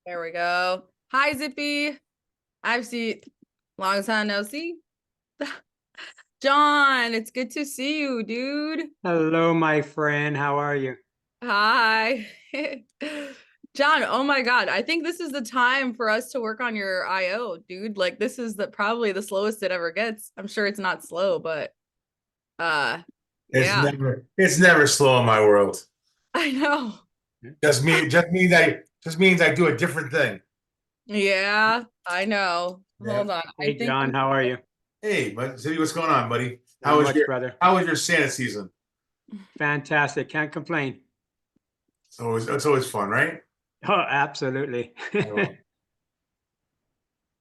There we go. Hi, Zippy. I've seen long time no see. John, it's good to see you, dude. Hello, my friend. How are you? Hi. John, oh my God. I think this is the time for us to work on your IO, dude. Like this is probably the slowest it ever gets. I'm sure it's not slow, but uh It's yeah, never slow in my world. I know. Just means I do a different thing. Yeah, I know. Yeah. Hold on. I Hey, think John. How are you? Hey, City, what's going on, buddy? Not much, brother. How was your Santa season? Fantastic. Can't complain. It's always fun, right? Oh, absolutely. Oh.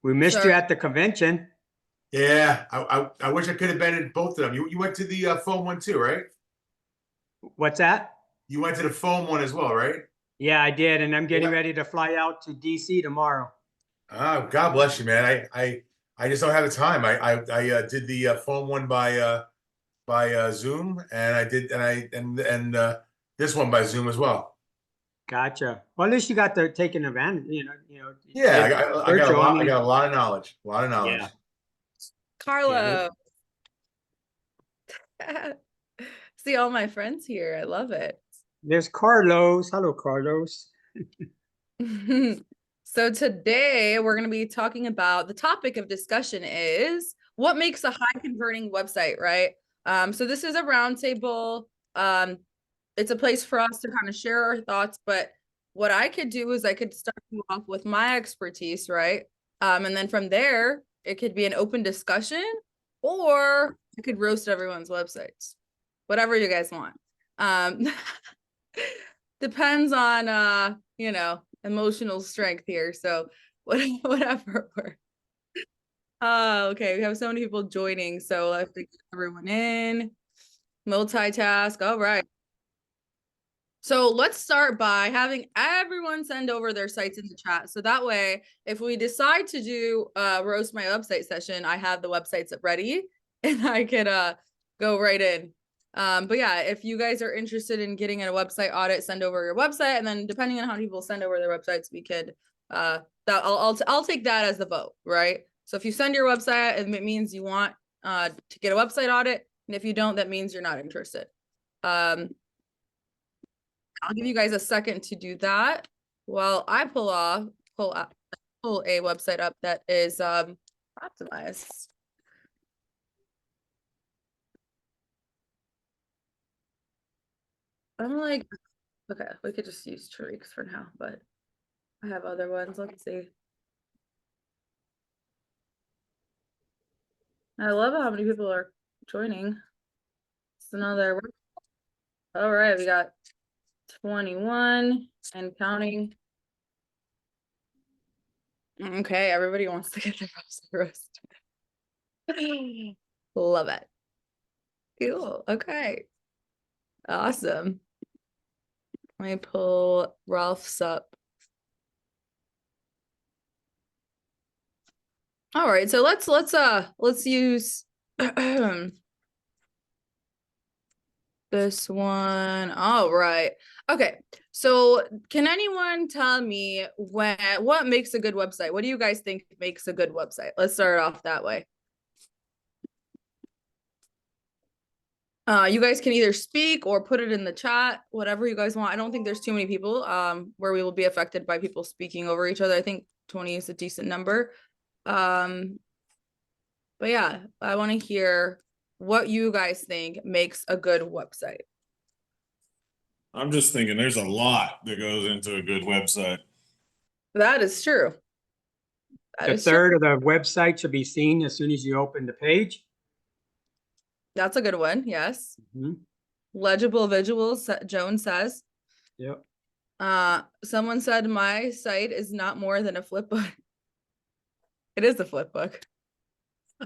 We missed so you at the convention. Yeah, I wish I could have been at both of them. You went to the foam one too, right? What's that? You went to the foam one as well, right? Yeah, I did. And I'm getting Yeah. ready to fly out to DC tomorrow. Oh, God bless you, man. I just don't have the time. I did the foam one by Zoom, and I did and this one by Zoom as well. Gotcha. Well, at least you got to take an advantage, you Yeah, did I got a virtual. I lot. I mean, got a lot of knowledge. A lot of knowledge. yeah, yeah. Carlo. See all my friends here. I love it. There's Carlos. Hello, Carlos. So today we're going to be talking about the topic of discussion is what makes a high converting website, right? So this is a roundtable. It's a place for us to kind of share our thoughts, but what I could do is I could start you off with my expertise, right? And then from there, it could be an open discussion, or I could roast everyone's websites, whatever you guys want. Depends on emotional strength here. So whatever works. Okay, we have so many people joining, so I have to get everyone in. Multitask. All right. So let's start by having everyone send over their sites in the chat. So that way, if we decide to do roast my website session, I have the websites ready and I could go right in. But yeah, if you guys are interested in getting a website audit, send over your website, and then depending on how people send over their websites, we could I'll take that as the vote, right? So if you send your website, it means you want to get a website audit, and if you don't, that means you're not interested. I'll give you guys a second to do that while I pull a website up that is optimized. I'm like, okay, we could just use Tariq's for now, but I have other ones. Let's see. I love how many people are joining. It's another. All right, we got 21 and counting. Okay, everybody wants to get their roast. Love it. Cool. Okay. Awesome. Let me pull Ralph's up. All right, so let's use this one. All right. Okay. So can anyone tell me what makes a good website? What do you guys think makes a good website? Let's start off that way. You guys can either speak or put it in the chat, whatever you guys want. I don't think there's too many people where we will be affected by people speaking over each other. I think 20 is a decent number. But yeah, I want to hear what you guys think makes a good website. I'm just thinking there's a lot that goes into a good website. That is true. A third of the website should be seen as soon as you open the page. That's a good one. Yes. Mm-hmm. Legible visuals, Joan says. Yep. Someone said my site is not more than a flip book. It is a flip book.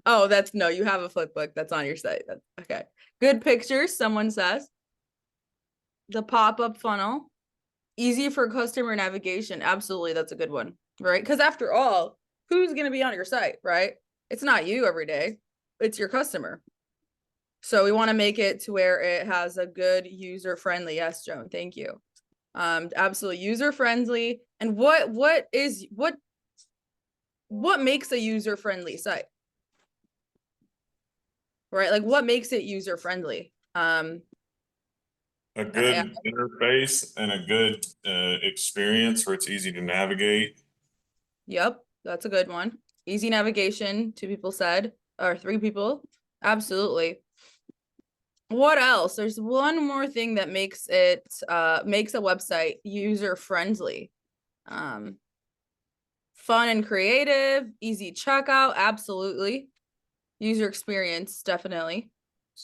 Oh, no, you have a flip book that's on your site. That's okay. Good pictures, someone says. The pop-up funnel. Easy for customer navigation. Absolutely, that's a good one, right? Because after all, who's going to be on your site, right? It's not you every day. It's your customer. So we want to make it to where it has a good user-friendly. Yes, Joan, thank you. Absolutely user friendly. And what makes a user friendly site? Right? Like what makes it user friendly? A good interface and a good experience where it's easy to navigate. Yep, that's a good one. Easy navigation, 2 people said, or 3 people. Absolutely. What else? There's one more thing that makes it makes a website user friendly. Fun and creative, easy checkout, absolutely. User experience, definitely.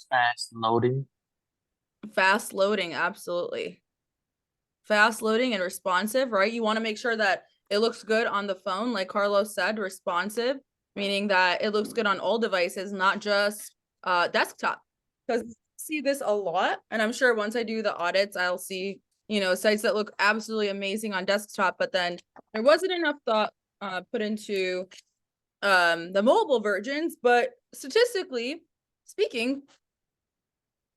Fast loading. Fast loading, absolutely. Fast loading and responsive, right? You want to make sure that it looks good on the phone, like Carlos said, responsive, meaning that it looks good on all devices, not just desktop. Because I see this a lot, and I'm sure once I do the audits, I'll see, you know, sites that look absolutely amazing on desktop, but then there wasn't enough thought put into the mobile versions. But statistically speaking,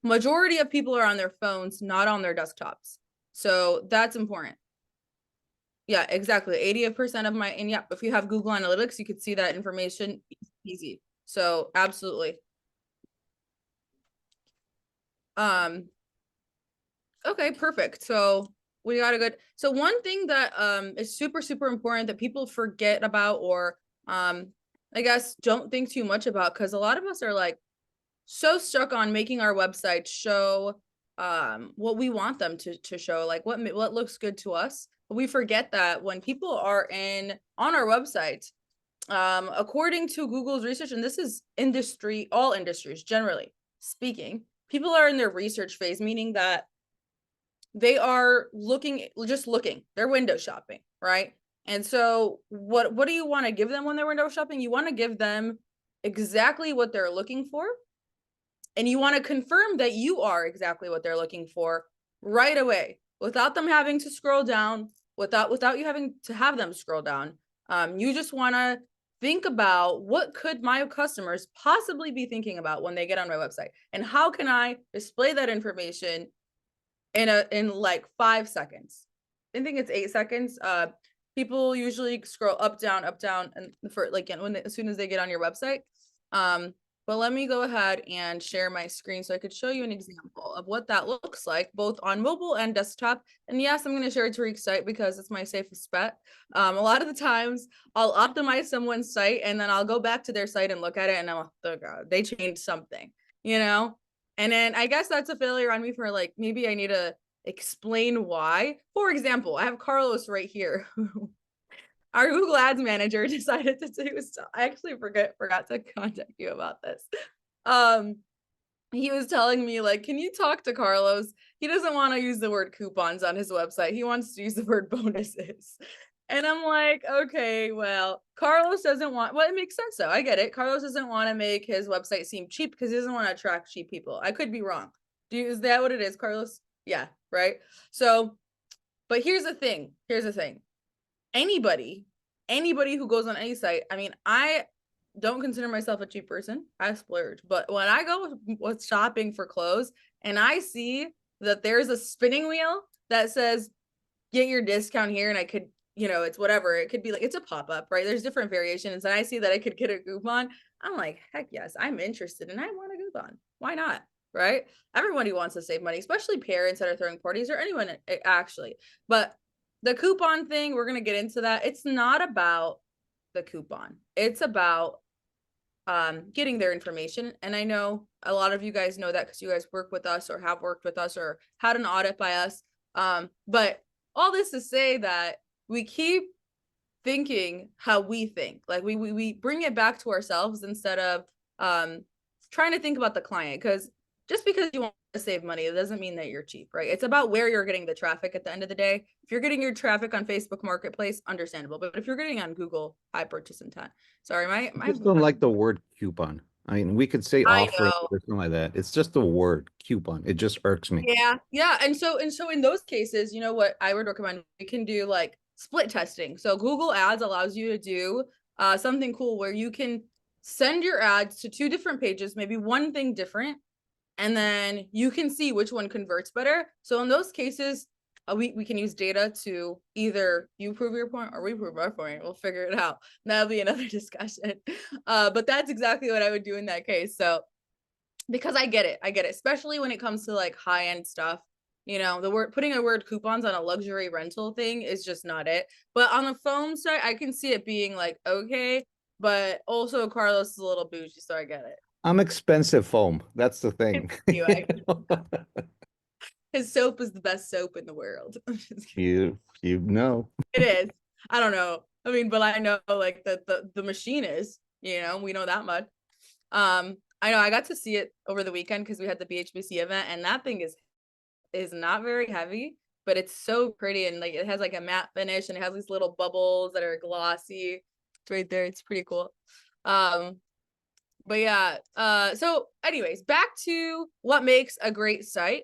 majority of people are on their phones, not on their desktops. So that's important. Yeah, exactly. 80% of my, and yeah, if you have Google Analytics, you could see that information easy. So absolutely. Okay, perfect. So we got a good, so one thing that is super, super important that people forget about, or I guess don't think too much about, because a lot of us are like so stuck on making our website show what we want them to show, like what looks good to us. But we forget that when people are on our website, according to Google's research, and this is all industries generally speaking, people are in their research phase, meaning that they are just looking, they're window shopping, right? And so what do you want to give them when they're window shopping? You want to give them exactly what they're looking for, and you want to confirm that you are exactly what they're looking for right away, without them having to scroll down, without you having to have them scroll down. You just want to think about, what could my customers possibly be thinking about when they get on my website, and how can I display that information in like 5 seconds. I think it's 8 seconds. People usually scroll up, down, and for like as soon as they get on your website. But let me go ahead and share my screen so I could show you an example of what that looks like, both on mobile and desktop. And yes, I'm going to share it to Rick's site because it's my safest bet. A lot of the times I'll optimize someone's site and then I'll go back to their site and look at it and I'm, oh God, they changed something, you know? And then I guess that's a failure on me for like, maybe I need to explain why. For example, I have Carlos right here. Our Google Ads manager decided to do, I actually forgot to contact you about this. He was telling me, like, can you talk to Carlos? He doesn't want to use the word coupons on his website. He wants to use the word bonuses. And I'm like, okay, well, Carlos doesn't want, well, it makes sense though. I get it. Carlos doesn't want to make his website seem cheap because he doesn't want to attract cheap people. I could be wrong. Is that what it is, Carlos? Yeah, right. So, but here's the thing. Anybody who goes on any site, I mean, I don't consider myself a cheap person. I splurge. But when I go with shopping for clothes and I see that there's a spinning wheel that says, get your discount here, and I could, you know, it's whatever. It could be like, it's a pop-up, right? There's different variations. And I see that I could get a coupon. I'm like, heck yes, I'm interested and I want a coupon. Why not? Right? Everybody wants to save money, especially parents that are throwing parties, or anyone actually. But the coupon thing, we're going to get into that. It's not about the coupon. It's about getting their information. And I know a lot of you guys know that because you guys work with us or have worked with us or had an audit by us. But all this to say that we keep thinking how we think, like we bring it back to ourselves instead of trying to think about the client. Because just because you want to save money, it doesn't mean that you're cheap, right? It's about where you're getting the traffic at the end of the day. If you're getting your traffic on Facebook Marketplace, understandable. But if you're getting on Google, high purchase intent. Sorry, I just don't like the word coupon. I mean, we could say offer or something like that. It's just the word coupon. It just irks me. Yeah. And so in those cases, you know what I would recommend? We can do like split testing. So Google Ads allows you to do something cool where you can send your ads to 2 different pages, maybe one thing different, and then you can see which one converts better. So in those cases, we can use data to either you prove your point or we prove our point. We'll figure it out. That'll be another discussion. But that's exactly what I would do in that case. So because I get it, especially when it comes to like high-end stuff. You know, the word putting a word coupons on a luxury rental thing is just not it. But on the phone side, I can see it being like, okay, but also Carlos is a little bougie, so I get it. I'm expensive foam. That's the thing. His soap is the best soap in the world. I'm just kidding. You know. It is. I don't know. I mean, but I know like the machine is, you know, we know that much. I know I got to see it over the weekend because we had the BHBC event, and that thing is not very heavy, but it's so pretty, and like it has like a matte finish, and it has these little bubbles that are glossy. It's right there. It's pretty cool. But yeah, so anyways, back to what makes a great site.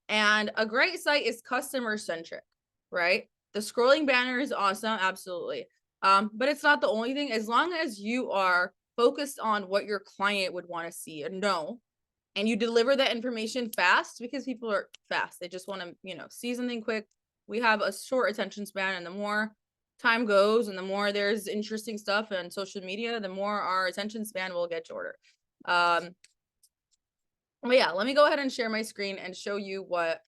And a great site is customer centric, right? The scrolling banner is awesome, absolutely. But it's not the only thing. As long as you are focused on what your client would want to see and know, and you deliver that information fast, because people are fast. They just want to, you know, see something quick. We have a short attention span, and the more time goes and the more there's interesting stuff on social media, the more our attention span will get shorter. But yeah, let me go ahead and share my screen and show you what,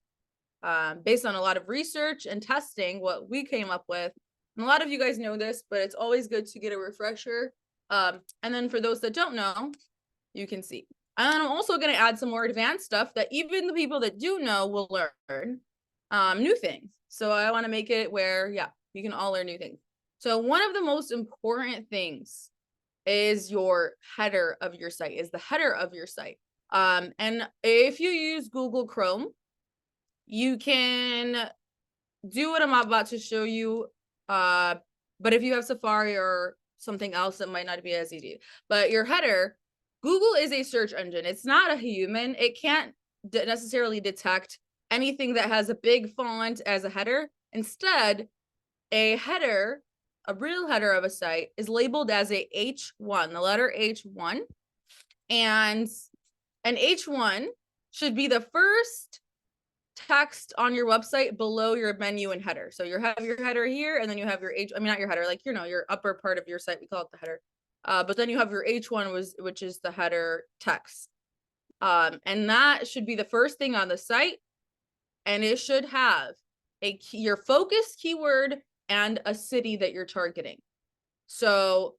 based on a lot of research and testing, what we came up with. And a lot of you guys know this, but it's always good to get a refresher. And then for those that don't know, you can see. And then I'm also going to add some more advanced stuff that even the people that do know will learn new things. So I want to make it where, yeah, you can all learn new things. So one of the most important things is your header of your site, is the header of your site. And if you use Google Chrome, you can do what I'm about to show you. But if you have Safari or something else, it might not be as easy. But your header, Google is a search engine. It's not a human. It can't necessarily detect anything that has a big font as a header. Instead, a header, a real header of a site, is labeled as a H1, the letter H1. And an H1 should be the first text on your website below your menu and header. So you have your header here, and then you have your not your header, like, you know, your upper part of your site, we call it the header. But then you have your H1, which is the header text. And that should be the first thing on the site. And it should have your focus keyword and a city that you're targeting. So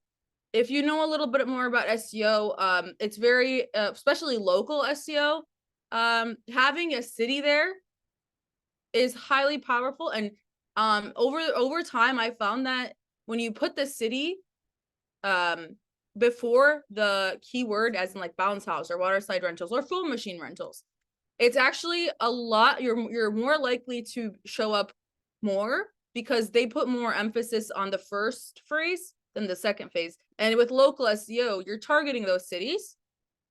if you know a little bit more about SEO, it's very, especially local SEO, having a city there is highly powerful. And over time, I found that when you put the city before the keyword, as in like bounce house or waterside rentals or full machine rentals, it's actually a lot, you're more likely to show up more because they put more emphasis on the first phrase than the second phase. And with local SEO, you're targeting those cities,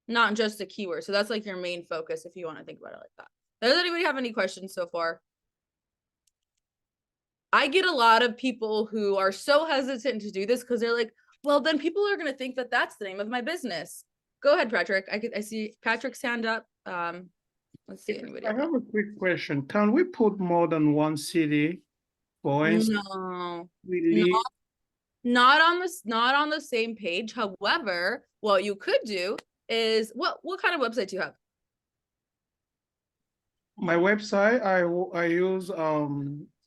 not just a keyword. So that's like your main focus if you want to think about it like that. Does anybody have any questions so far? I get a lot of people who are so hesitant to do this because they're like, well, then people are going to think that that's the name of my business. Go ahead, Patrick. I see Patrick's hand up. Let's see anybody. I have a quick question. Can we put more than one city? For instance, No, we not on the same page. However, what you could do is what kind of website do you have? my website, I use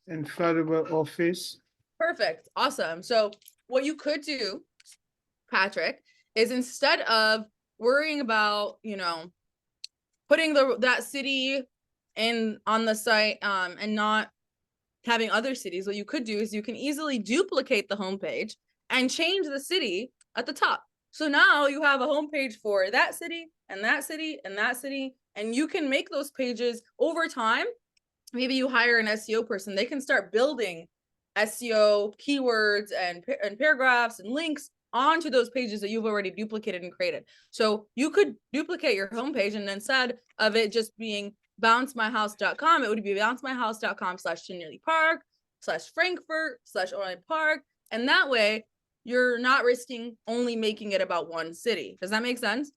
Incredible Office. Perfect. Awesome. So what you could do, Patrick, is instead of worrying about, you know, putting that city on the site and not having other cities, what you could do is you can easily duplicate the homepage and change the city at the top. So now you have a homepage for that city and that city and that city, and you can make those pages over time. Maybe you hire an SEO person, they can start building SEO keywords and paragraphs and links onto those pages that you've already duplicated and created. So you could duplicate your homepage, and instead of it just being bouncemyhouse.com, it would be bouncemyhouse.com/Chinley Park /Frankfurt /Orland Park. And that way you're not risking only making it about one city. Does that make sense?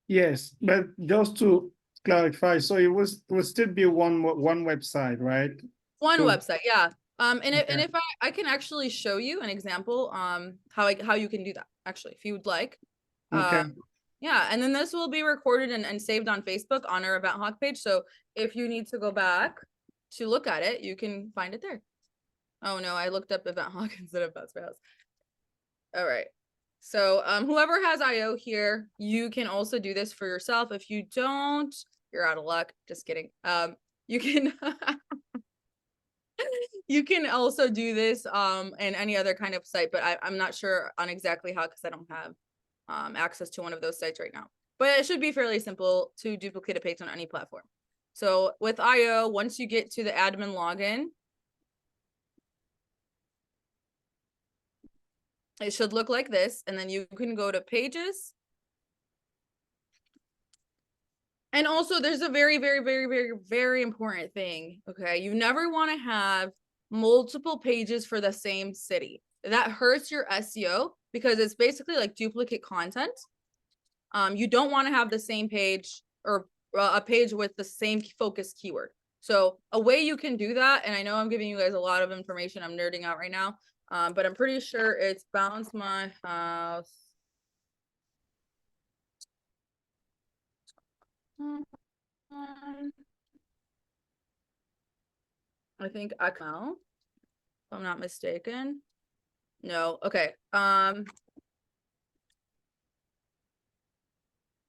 Yes, but just to clarify. So it would still be one website, right? One So- website, yeah. And Okay. if I can actually show you an example, how you can do that, actually, if you would like. Okay. Yeah, and then this will be recorded and saved on Facebook on our Event Hawk page. So if you need to go back to look at it, you can find it there. Oh no, I looked up Event Hawk instead of Best House. All right. So whoever has IO here, you can also do this for yourself. If you don't, you're out of luck. Just kidding. You can you can also do this in any other kind of site, but I'm not sure on exactly how, because I don't have access to one of those sites right now. But it should be fairly simple to duplicate a page on any platform. So with IO, once you get to the admin login, it should look like this, and then you can go to pages. And also there's a very, very, very, very, very important thing. Okay. You never want to have multiple pages for the same city. That hurts your SEO because it's basically like duplicate content. You don't want to have the same page or a page with the same focus keyword. So a way you can do that, and I know I'm giving you guys a lot of information, I'm nerding out right now, but I'm pretty sure it's Bounce My House. I think XML, if I'm not mistaken. No, okay.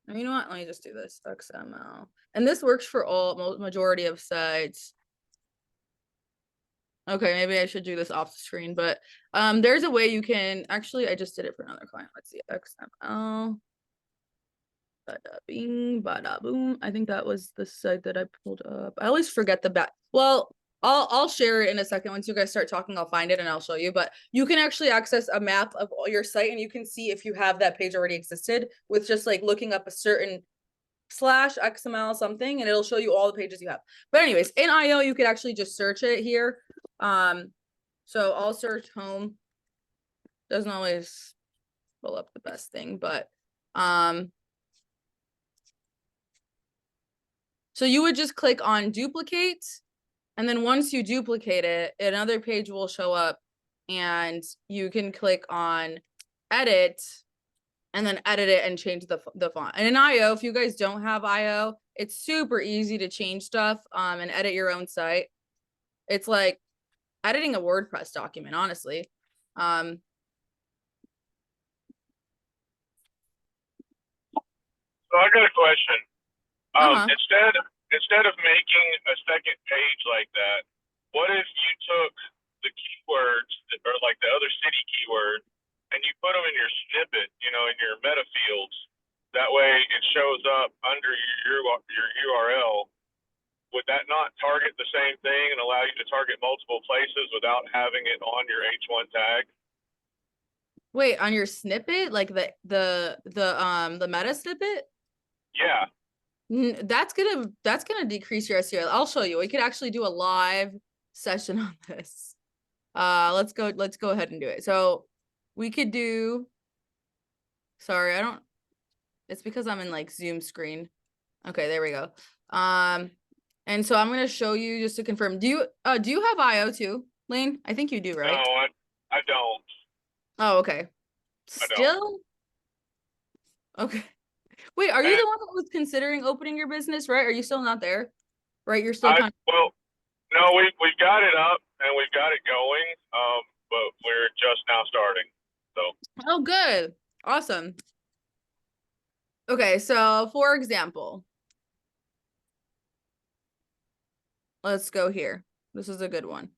You know what? Let me just do this XML, and this works for all majority of sites. Okay, maybe I should do this off the screen, but there's a way you can actually. I just did it for another client. Let's see, XML. Bada bing, bada boom. I think that was the site that I pulled up. I always forget the back. Well, I'll share it in a second. Once you guys start talking, I'll find it and I'll show you. But you can actually access a map of all your site, and you can see if you have that page already existed with just like looking up a certain /XML something, and it'll show you all the pages you have. But anyways, in IO, you could actually just search it here. So I'll search home. Doesn't always pull up the best thing, but so you would just click on duplicate, and then once you duplicate it, another page will show up, and you can click on edit, and then edit it and change the font. And in IO, if you guys don't have IO, it's super easy to change stuff and edit your own site. It's like editing a WordPress document, honestly. So I got a question. Instead of making a second page like that, what if you took the keywords or like the other city keyword and you put them in your snippet, in your meta fields? That way it shows up under your URL. Would that not target the same thing and allow you to target multiple places without having it on your H1 tag? Wait, on your snippet, like the meta snippet? Yeah. That's gonna decrease your SEO. I'll show you. We could actually do a live session on this. Let's go ahead and do it. So we could do, sorry, it's because I'm in like Zoom screen. Okay, there we go. And so I'm gonna show you just to confirm. Do you have IO too, Lane? I think you do, right? No, I don't. Oh, okay. Still? Okay. Wait, are you the one that was considering opening your business, right? Are you still not there? Right, you're still kind of... Well, no, we've got it up and we've got it going, but we're just now starting. So. Oh, good. Awesome. Okay, so for example, let's go here. This is a good one.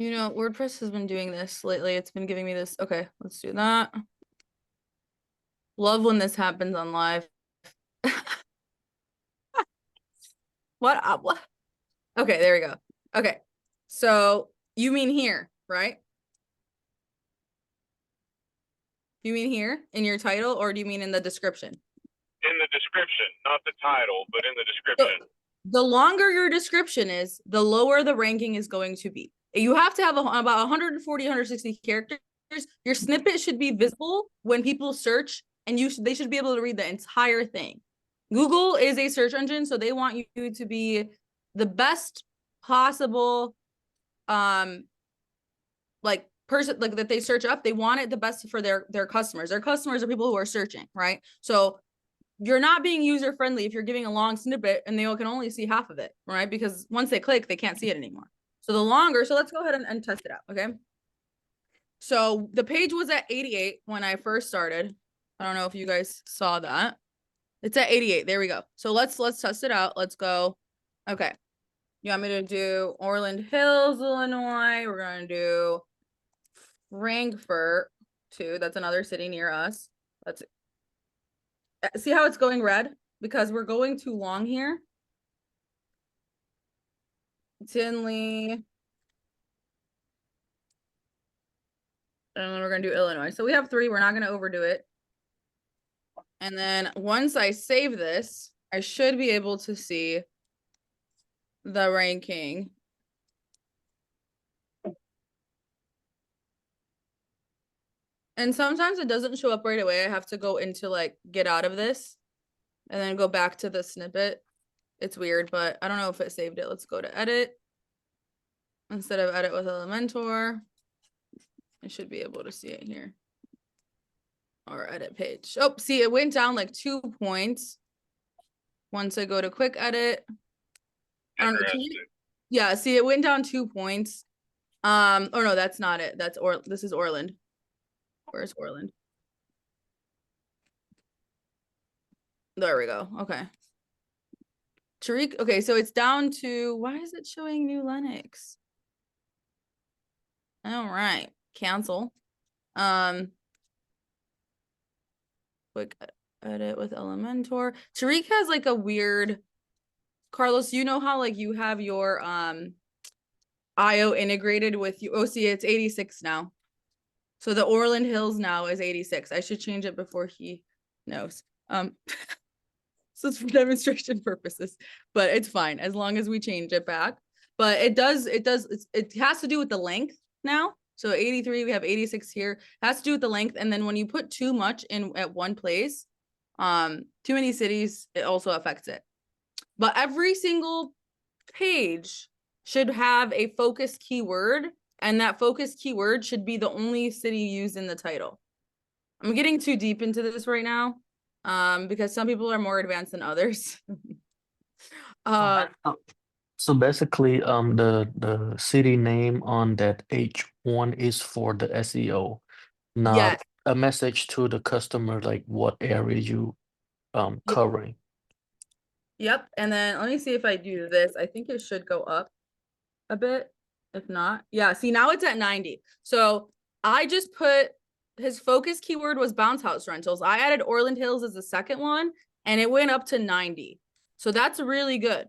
WordPress has been doing this lately. It's been giving me this. Okay, let's do that. Love when this happens on live. What? Okay, there we go. Okay, So you mean here, right? You mean here in your title, or do you mean in the description? In the description, not the title, but in the description. The longer your description is, the lower the ranking is going to be. You have to have about 140, 160 characters. Your snippet should be visible when people search, and they should be able to read the entire thing. Google is a search engine, so they want you to be the best possible like person like that they search up. They want it the best for their customers. Their customers are people who are searching, right? So you're not being user friendly if you're giving a long snippet and they can only see half of it, right? Because once they click, they can't see it anymore. So the longer, so let's go ahead and test it out, okay? So the page was at 88 when I first started. I don't know if you guys saw that. It's at 88. There we go. So let's test it out. Let's go. Okay. You want me to do Orland Hills, Illinois? We're gonna do Frankfurt too. That's another city near us. Let's see how it's going red, because we're going too long here. Tinley. And then we're gonna do Illinois. So we have 3. We're not gonna overdo it. And then once I save this, I should be able to see the ranking. And sometimes it doesn't show up right away. I have to go into like get out of this and then go back to the snippet. It's weird, but I don't know if it saved it. Let's go to edit. Instead of edit with Elementor, I should be able to see it here. Or edit page. Oh, see, it went down like 2 points. Once I go to quick edit. I don't know. Yeah, see, it went down 2 points. Oh no, that's not it. This is Orland. Where's Orland? There we go. Okay. Tariq, okay, so it's down to, why is it showing New Lennox? All right, cancel. Quick edit with Elementor. Tariq has like a weird, Carlos, you know how like you have your IO integrated with you. Oh, see, it's 86 now. So the Orland Hills now is 86. I should change it before he knows. So it's for demonstration purposes, but it's fine as long as we change it back. But it has to do with the length now. So 83, we have 86 here. It has to do with the length. And then when you put too much in at one place, too many cities, it also affects it. But every single page should have a focus keyword, and that focus keyword should be the only city used in the title. I'm getting too deep into this right now, because some people are more advanced than others. So basically, the city name on that H1 is for the SEO, not Yes. a message to the customer like what area you covering. Yep. And then let me see if I do this. I think it should go up a bit. If not, yeah. See, now it's at 90. So I just put his focus keyword was bounce house rentals. I added Orland Hills as the second one, and it went up to 90. So that's really good.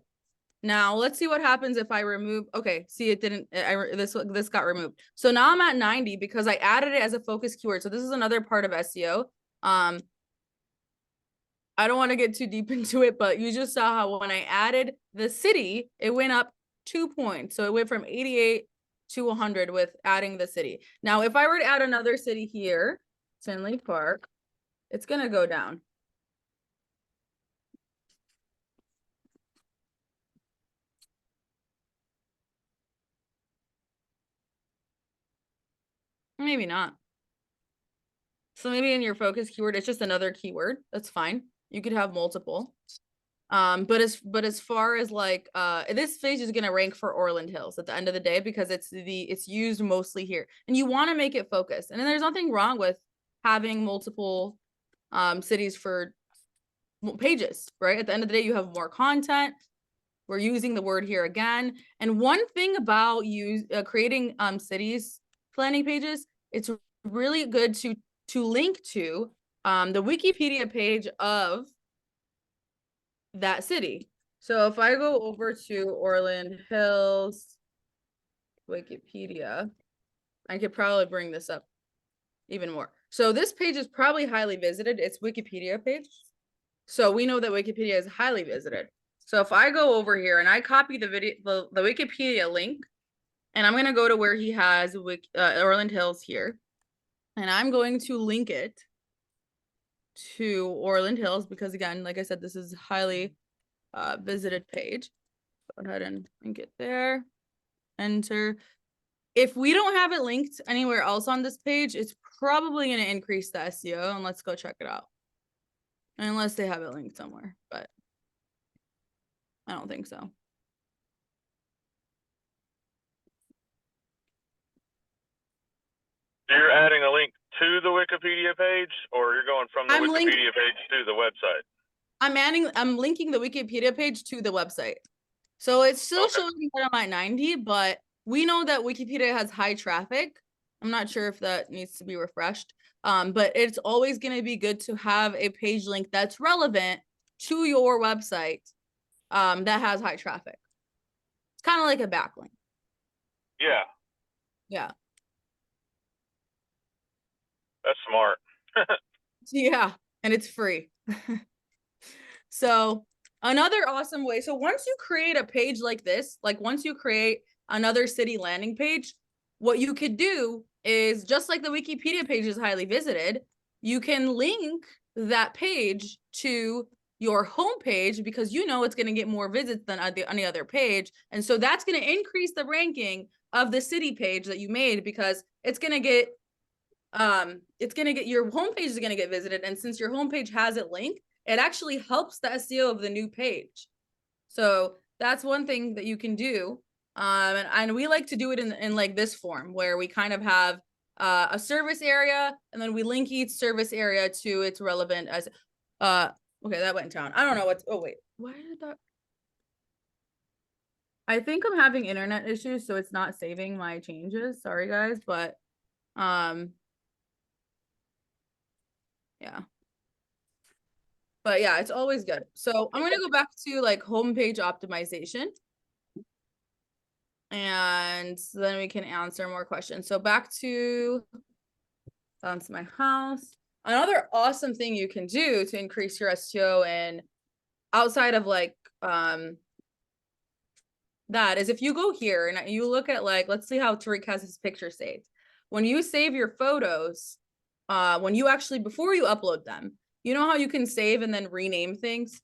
Now let's see what happens if I remove. Okay, see, it didn't. This got removed. So now I'm at 90 because I added it as a focus keyword. So this is another part of SEO. I don't want to get too deep into it, but you just saw how when I added the city, it went up 2 points. So it went from 88 to 100 with adding the city. Now, if I were to add another city here, Tinley Park, it's going to go down. Maybe not. So maybe in your focus keyword, it's just another keyword. That's fine. You could have multiple. But as far as like this page is gonna rank for Orland Hills at the end of the day because it's used mostly here, and you want to make it focused. And then there's nothing wrong with having multiple cities for pages, right? At the end of the day, you have more content. We're using the word here again. And one thing about creating cities planning pages, it's really good to link to the Wikipedia page of that city. So if I go over to Orland Hills, Wikipedia. I could probably bring this up even more. So this page is probably highly visited. It's Wikipedia page. So we know that Wikipedia is highly visited. So if I go over here and I copy the Wikipedia link, and I'm going to go to where he has Orland Hills here, and I'm going to link it to Orland Hills because, again, like I said, this is a highly visited page. Go ahead and link it there. Enter. If we don't have it linked anywhere else on this page, it's probably going to increase the SEO, and let's go check it out. Unless they have it linked somewhere, but I don't think so. You're adding a link to the Wikipedia page, or you're going from the Wikipedia page to the website? I'm linking the Wikipedia page to the website. So it's still showing that I'm at 90, but we know that Wikipedia has high traffic. I'm not sure if that needs to be refreshed. But it's always going to be good to have a page link that's relevant to your website that has high traffic. It's kind of like a backlink. Yeah. Yeah. That's smart. Yeah, and it's free. So another awesome way. So once you create a page like this, like once you create another city landing page, what you could do is, just like the Wikipedia page is highly visited, you can link that page to your homepage because you know it's going to get more visits than any other page. And so that's going to increase the ranking of the city page that you made because it's going to get your homepage is going to get visited. And since your homepage has it linked, it actually helps the SEO of the new page. So that's one thing that you can do. And we like to do it in like this form where we kind of have a service area and then we link each service area to its relevant as okay, that went down. I don't know what's, oh wait, why did that? I think I'm having internet issues, so it's not saving my changes. Sorry guys, but yeah. But yeah, it's always good. So I'm gonna go back to like homepage optimization. And then we can answer more questions. So back to my house. Another awesome thing you can do to increase your SEO and outside of like that is if you go here and you look at like, let's see how Tariq has his picture saved. When you save your photos, when you actually, before you upload them, you know how you can save and then rename things?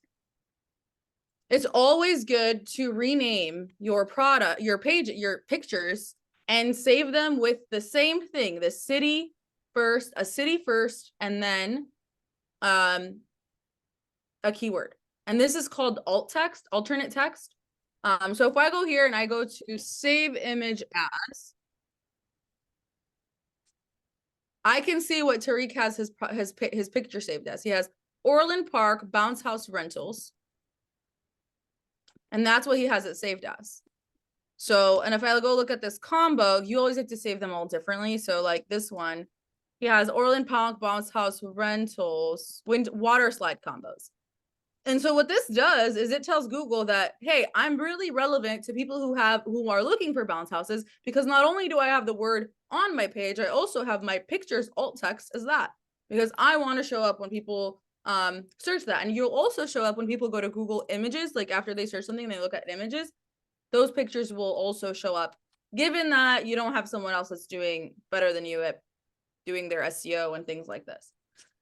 It's always good to rename your product, your page, your pictures, and save them with the same thing, the city first, a city first, and then a keyword. And this is called alt text, alternate text. So if I go here and I go to save image as, I can see what Tariq has his picture saved as. He has Orland Park Bounce House Rentals. And that's what he has it saved as. So, and if I go look at this combo, you always have to save them all differently. So like this one, he has Orland Park Bounce House Rentals, water slide combos. And so what this does is it tells Google that, hey, I'm really relevant to people who are looking for bounce houses because not only do I have the word on my page, I also have my pictures alt text as that because I want to show up when people search that. And you'll also show up when people go to Google Images, like after they search something, they look at images, those pictures will also show up, given that you don't have someone else that's doing better than you at doing their SEO and things like this.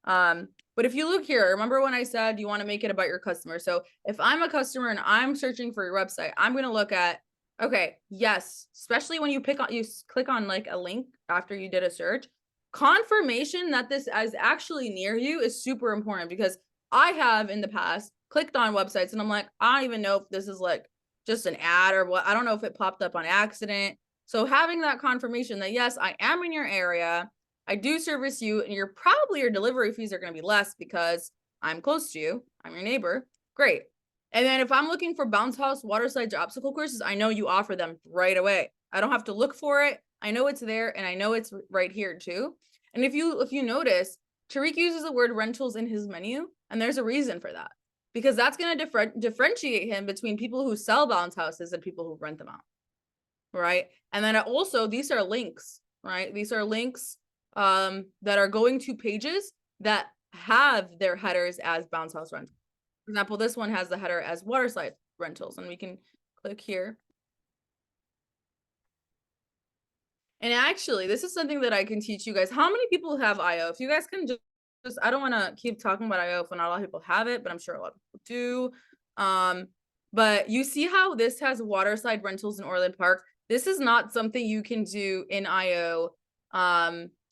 But if you look here, remember when I said you want to make it about your customer? So if I'm a customer and I'm searching for your website, I'm going to look at, okay, yes, especially when you click on like a link after you did a search, confirmation that this is actually near you is super important because I have in the past clicked on websites and I'm like, I don't even know if this is like just an ad or what. I don't know if it popped up on accident. So having that confirmation that yes, I am in your area, I do service you, and your delivery fees are going to be less because I'm close to you, I'm your neighbor. Great. And then if I'm looking for bounce house, water slides, or obstacle courses, I know you offer them right away. I don't have to look for it. I know it's there, and I know it's right here too. And if you notice, Tariq uses the word rentals in his menu, and there's a reason for that. Because that's going to differentiate him between people who sell bounce houses and people who rent them out. right? And then also these are links, right? These are links that are going to pages that have their headers as bounce house rentals. For example, this one has the header as waterslide rentals, and we can click here. And actually, this is something that I can teach you guys. How many people have IO? If you guys can just I don't want to keep talking about IO if not a lot of people have it, but I'm sure a lot of people do. But you see how this has waterslide rentals in Orland Park? This is not something you can do in IO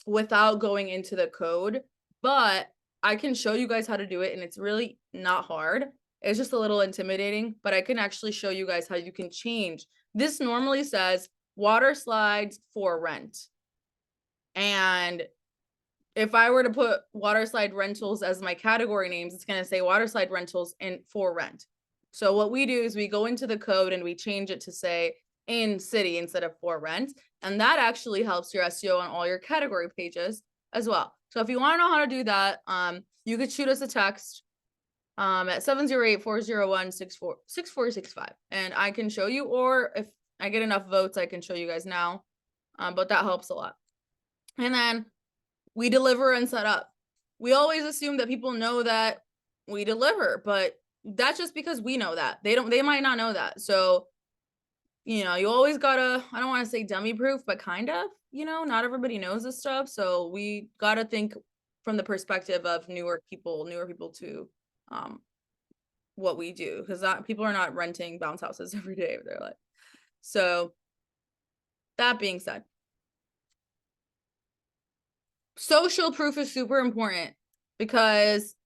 without going into the code, but I can show you guys how to do it, and it's really not hard. It's just a little intimidating, but I can actually show you guys how you can change. This normally says water slides for rent. And if I were to put waterslide rentals as my category names, it's going to say waterslide rentals and for rent. So what we do is we go into the code and we change it to say in city instead of for rent. And that actually helps your SEO on all your category pages as well. So if you want to know how to do that, you could shoot us a text at 708-401-6465 and I can show you, or if I get enough votes, I can show you guys now. But that helps a lot. And then we deliver and set up. We always assume that people know that we deliver, but that's just because we know that. They might not know that. So, you know, you always gotta, I don't want to say dummy proof, but kind of, you know, not everybody knows this stuff. So we gotta think from the perspective of newer people to what we do, because people are not renting bounce houses every day of their life. So that being said, social proof is super important, because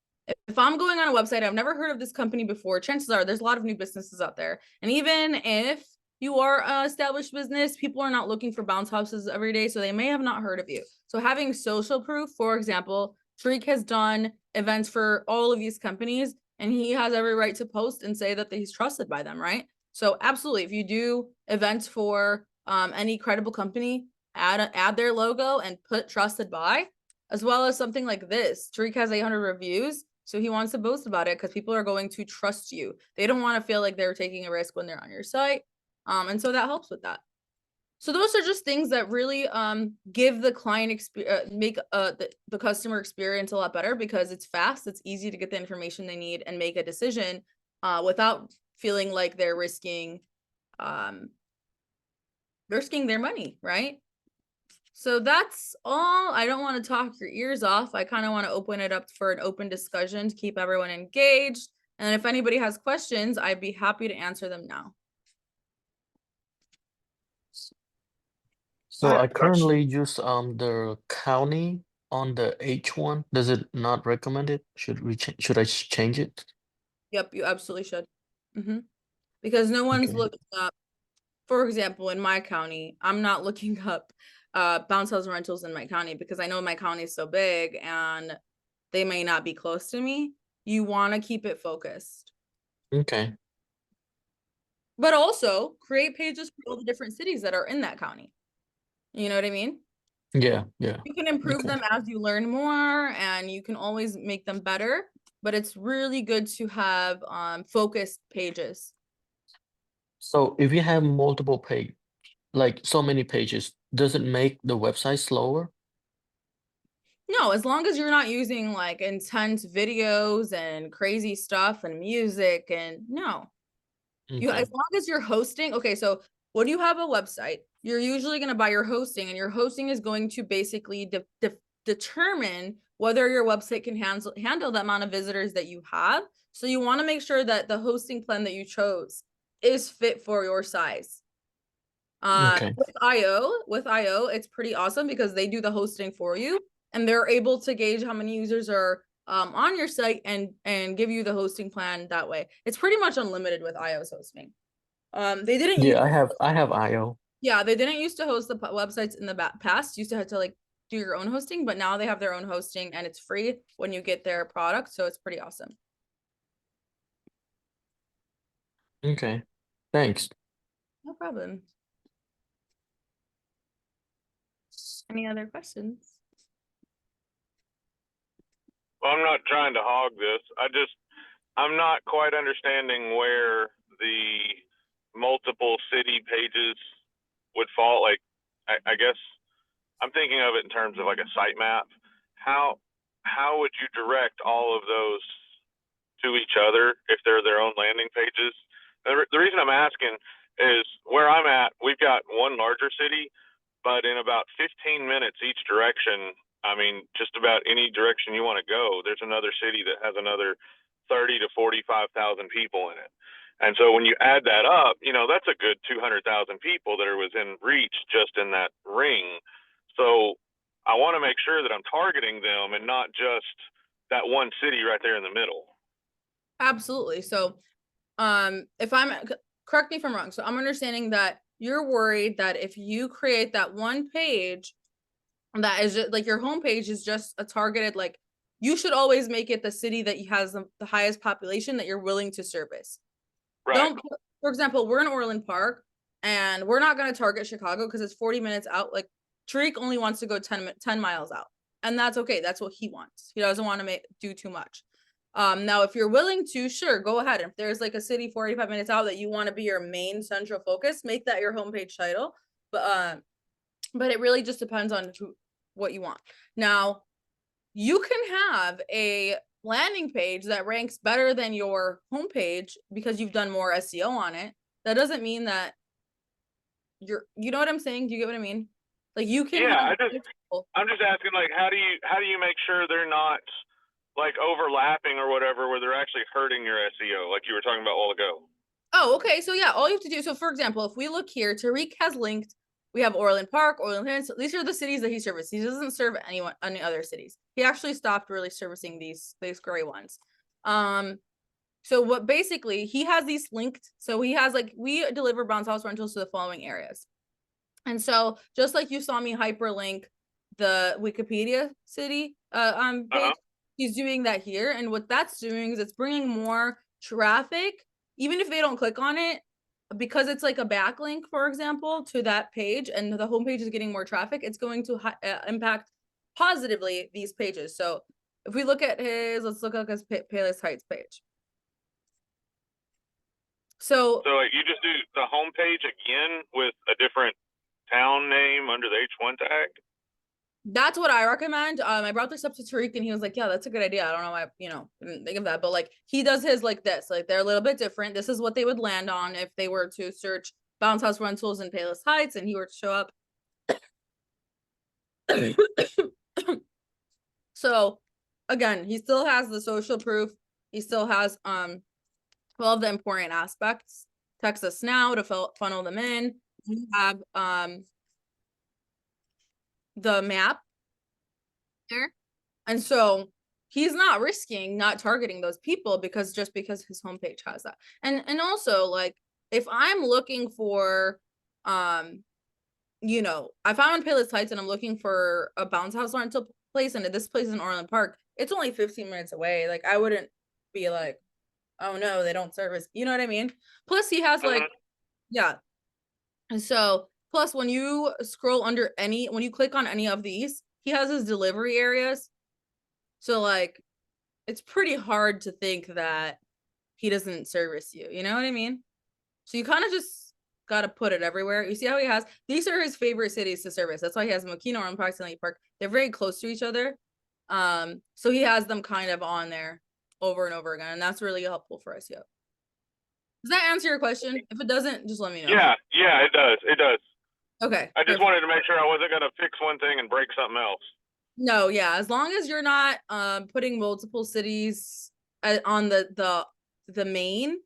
if I'm going on a website, I've never heard of this company before, chances are there's a lot of new businesses out there. And even if you are an established business, people are not looking for bounce houses every day, so they may have not heard of you. So having social proof, for example, Tariq has done events for all of these companies, and he has every right to post and say that he's trusted by them, right? So absolutely, if you do events for any credible company, add their logo and put trusted by, as well as something like this. Tariq has 800 reviews, so he wants to boast about it because people are going to trust you. They don't want to feel like they're taking a risk when they're on your site. And so that helps with that. So those are just things that really give the client make the customer experience a lot better, because it's fast, it's easy to get the information they need and make a decision without feeling like they're risking their money, right? So that's all. I don't want to talk your ears off. I kind of want to open it up for an open discussion to keep everyone engaged. And if anybody has questions, I'd be happy to answer them now. So I have I a question. currently use the county on the H1. Does it not recommend it? Should I change it? Yep, you absolutely should. Because no one's Okay. looking up, for example, in my county, I'm not looking up bounce house rentals in my county, because I know my county is so big and they may not be close to me. You want to keep it focused. Okay. But also create pages for all the different cities that are in that county. You know what I mean? Yeah. You can improve Okay. them as you learn more, and you can always make them better, but it's really good to have focused pages. So if you have multiple page, like so many pages, does it make the website slower? No, as long as you're not using like intense videos and crazy stuff and music, and no. Okay. As long as you're hosting, okay, so when you have a website, you're usually going to buy your hosting, and your hosting is going to basically determine whether your website can handle the amount of visitors that you have. So you want to make sure that the hosting plan that you chose is fit for your size. Okay. With IO, it's pretty awesome because they do the hosting for you, and they're able to gauge how many users are on your site and give you the hosting plan that way. It's pretty much unlimited with IO's hosting. They didn't Yeah, I have IO. Yeah, they didn't used to host the websites in the past. You used to have to like do your own hosting, but now they have their own hosting and it's free when you get their product, so it's pretty awesome. Okay. Thanks. No problem. Any other questions? Well, I'm not trying to hog this. I'm not quite understanding where the multiple city pages would fall, like, I guess I'm thinking of it in terms of like a sitemap. How would you direct all of those to each other if they're their own landing pages? The reason I'm asking is where I'm at, we've got one larger city, but in about 15 minutes each direction, I mean, just about any direction you want to go, there's another city that has another 30 to 45,000 people in it. And so when you add that up, you know, that's a good 200,000 people that are within reach just in that ring. So I want to make sure that I'm targeting them and not just that one city right there in the middle. Absolutely. So, if I'm correct me if I'm wrong. So I'm understanding that you're worried that if you create that one page that is just like your homepage is just a targeted, like you should always make it the city that has the highest population that you're willing to service. Right. Don't, for example, we're in Orland Park and we're not going to target Chicago because it's 40 minutes out. Like Tariq only wants to go 10 miles out, and that's okay. That's what he wants. He doesn't want to do too much. Now, if you're willing to, sure, go ahead. If there's like a city 45 minutes out that you want to be your main central focus, make that your homepage title. But it really just depends on what you want. Now, you can have a landing page that ranks better than your homepage because you've done more SEO on it. That doesn't mean that you know what I'm saying? Do you get what I mean? Like you can I'm just asking, like, how do you make sure they're not like overlapping or whatever, where they're actually hurting your SEO, like you were talking about a while ago? Oh, okay. So yeah, all you have to do. So for example, if we look here, Tariq has linked. We have Orland Park, Orland Hills. These are the cities that he services. He doesn't serve any other cities. He actually stopped really servicing these gray ones. So what basically he has these linked. So he has like we deliver bounce house rentals to the following areas. And so just like you saw me hyperlink the Wikipedia city page, he's doing that here. And what that's doing is it's bringing more traffic, even if they don't click on it, because it's like a backlink, for example, to that page, and the homepage is getting more traffic, it's going to impact positively these pages. So if we look at let's look at his Payless Heights page. So you just do the homepage again with a different town name under the H1 tag? That's what I recommend. I brought this up to Tariq and he was like, yeah, that's a good idea. I don't know why, didn't think of that, but like he does his like this, like they're a little bit different. This is what they would land on if they were to search bounce house rentals in Payless Heights and he were to show up. So again, he still has the social proof. He still has all of the important aspects. Text us now to funnel them in. You have the map there. And so he's not risking not targeting those people because his homepage has that. And also like if I'm looking for if I'm on Payless Heights and I'm looking for a bounce house rental place and this place is in Orland Park, it's only 15 minutes away. Like I wouldn't be like, oh no, they don't service, you know what I mean? Plus he has like yeah. And so plus when you scroll when you click on any of these, he has his delivery areas. So like it's pretty hard to think that he doesn't service you. You know what I mean? So you kind of just got to put it everywhere. You see how he has, these are his favorite cities to service. That's why he has Mokino, Orland Park, Stanley Park. They're very close to each other. So he has them kind of on there over and over again. And that's really helpful for SEO. Does that answer your question? If it doesn't, just let me know. Yeah, it does. It does. Okay. I just wanted to make sure I wasn't going to fix one thing and break something else. No, yeah. As long as you're not putting multiple cities on the main,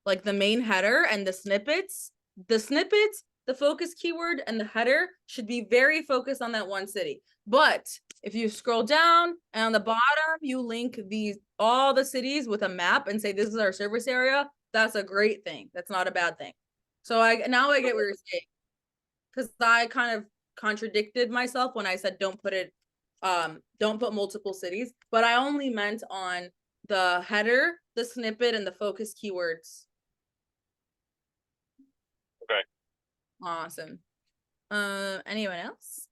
like the main header and the snippets, the focus keyword and the header should be very focused on that one city. But if you scroll down and on the bottom, you link all the cities with a map and say, this is our service area. That's a great thing. That's not a bad thing. So now I get what you're saying. Because I kind of contradicted myself when I said don't put multiple cities, but I only meant on the header, the snippet, and the focus keywords. Okay. Awesome. Anyone else?